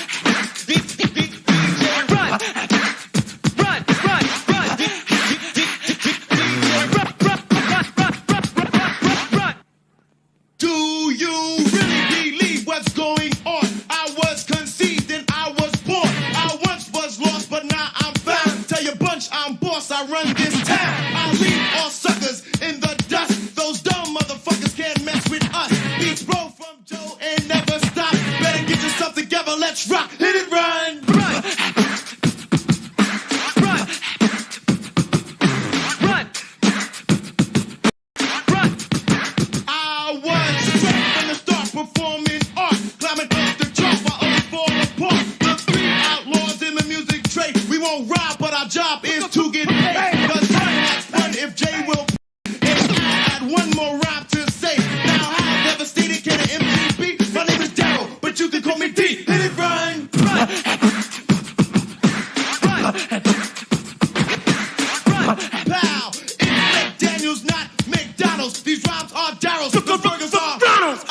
Do you really believe what's going on? I was conceived and I was born. I once was lost, but now I'm found. Tell your bunch I'm boss, I run this town. I leave all suckers in the dust. Those dumb motherfuckers can't mess with us. Beats blow from Joe and never stop. Better get yourself together, let's rock. Hit it, run, run. I was straight from the start, performing art, climbing up the chart while others fall apart. The 3 outlaws in the music trade. We won't rob, but our job is to get paid. Cause I has fun if Jay will. And I had one more rhyme to say. Now how devastated can an MC be? My name is Daryl, but you can call me D. Hit it, run, run. Pow! It's McDaniels, not McDonald's. These rhymes are Daryl's. The burgers are McDonald's. I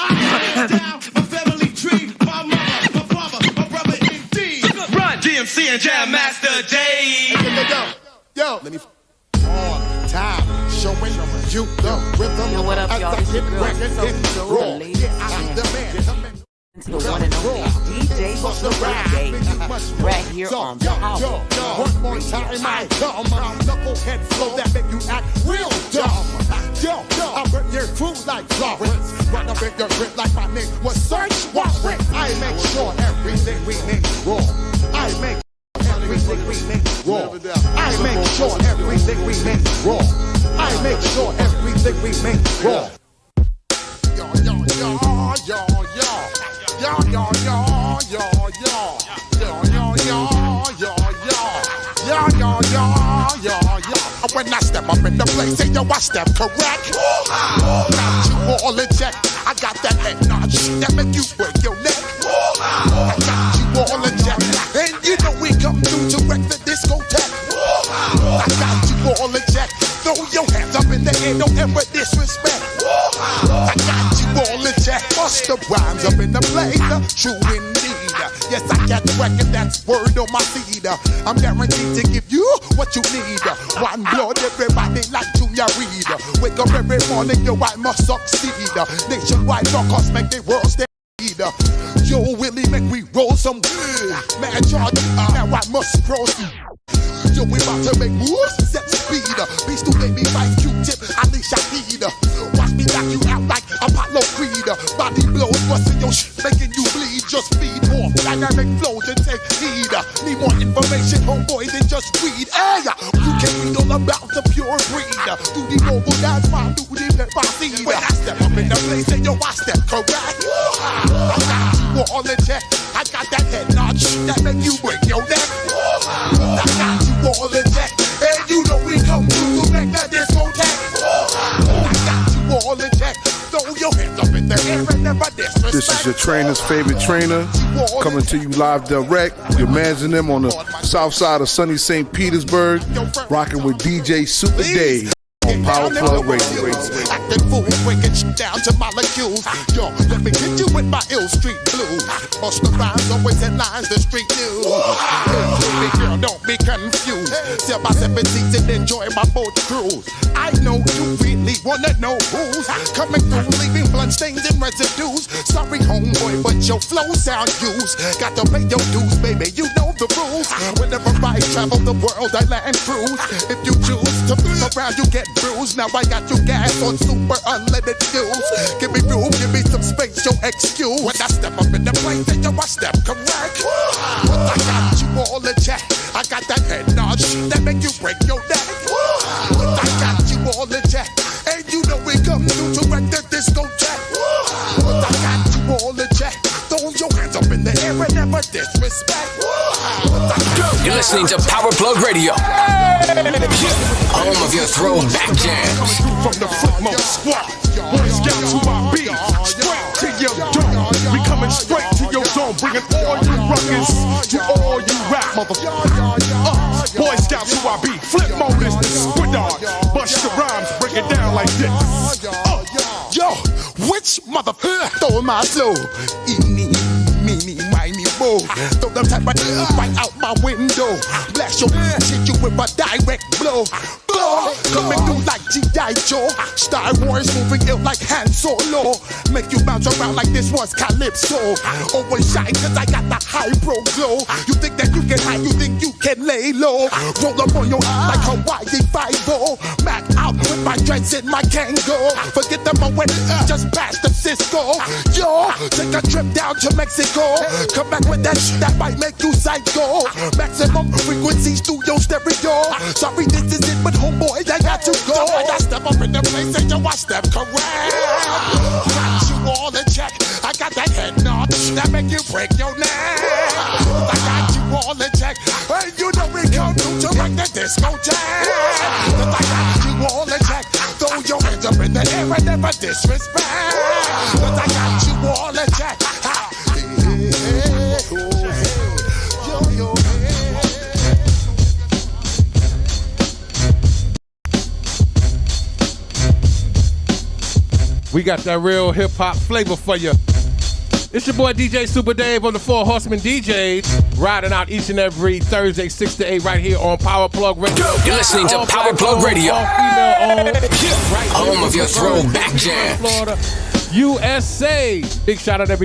stand down my family tree. My mother, my father, my brother, indeed. Run! DMC and Jam Master Dave. Yo, let me on time showing you the rhythm. Yo, what up, y'all? This your girl, I'm the man. To the one and only DJ Super right here on Power. One more time, I come. Knucklehead flow that make you act real dumb. I burn your food like Florence. Run up in your grip like my name was Search Warrant. I make sure everything we make raw. I make everything we make raw. I make sure everything we make raw. I make sure everything we make raw. Yo, yo, yo, yo, yo. Yo, yo, yo, yo, yo. Yo, yo, yo, yo, yo. Yo, yo, yo, yo, yo. When I step up in the place, say yo, I step correct. Got you all in check. I got that head notch that make you break your neck. I got you all in check. And you know we come through to wreck the discotheque. I got you all in check. Throw your hands up in the air, don't ever disrespect. I got you all in check. Bust the rhymes up in the place, true indeed. Yes, I get record, that's word on my seed. I'm guaranteed to give you what you need. One blood, everybody like Junior Reed. Wake up every morning, yo, I must succeed. Nationwide rockers make the world stand. Yo, Willie, make we roll some good. Man, charge, now I must proceed. Yo, we about to make moves, set speed. Beast to baby, right Q-tip, Ali Shahid. Watch me knock you out like Apollo Creed. Body blows, busting your shit, making you bleed. Just feed more dynamic flows and take heed. Need more information, homeboy, than just read. Hey, you can read all about the pure breed. Do the mobile, that's my duty, let my seed. When I step up in the place, say yo, I step correct. I got you all in check. I got that head notch that make you break your neck. I got you all in check. And you know we come through to make that discotheque. I got you all in check. Throw your hands up in the air and never disrespect. This is your trainer's favorite trainer, coming to you live direct. Your mans and them on the south side of sunny St. Petersburg, rocking with DJ Super Dave on Power Plug Radio. Acting fool, breaking shit down to molecules. Yo, let me hit you with my ill street blues. Bust the rhymes, always in lines, the street news. Baby girl, don't be confused. Sell my 7 seats and enjoy my boat cruise. I know you really wanna know who's coming through, leaving blood stains and residues. Sorry, homeboy, but your flow sound used. Got to pay your dues, baby, you know the rules. Whenever I travel the world, I land cruise. If you choose to flip around, you get bruised. Now I got you gas on super unleaded fuels. Give me room, give me some space, your excuse. When I step up in the place, then yo, I step correct. But I got you all in check. I got that head notch that make you break your neck. But I got you all in check. And you know we come through to wreck the discotheque. But I got you all in check. Throw your hands up in the air and never disrespect. You're listening to Power Plug Radio. Home of your throwback jams. From the footmost squad, Boy Scouts who I be, straight to your dome. We coming straight to your dome, bringing all you ruckus to all you rap motherfuckers. Boy Scouts who I be, flip mode is the squidard. Bust the rhymes, break it down like this. Yo, which motherfucker stole my flow? Eeny, meeny, miny, mo. Throw them type right out my window. Blast your ass, hit you with a direct blow. Coming through like G.I. Joe. Star Wars moving ill like Han Solo. Make you bounce around like this was Calypso. Always shine cause I got the high pro glow. You think that you can hide, you think you can lay low. Roll up on your like Hawaii 5-0. Mac out with my dreads in my Kango. Forget the moment, just past the Cisco. Yo, take a trip down to Mexico. Come back with that shit that might make you psycho. Maximum frequencies through your stereo. Sorry, this is it, but homeboy, I got to go. I step up in the place and yo, I step correct. Got you all in check. I got that head notch that make you break your neck. I got you all in check. And you know we come through to wreck the discotheque. I got you all in check. Throw your hands up in the air and never disrespect. I got you all in check. We got that real hip hop flavor for you. It's your boy DJ Super Dave on the Four Horsemen DJs, riding out each and every Thursday 6 to 8 right here on Power Plug Radio. You're listening to Power Plug Radio. Home of your throwback jams. Florida, USA. Big shout out every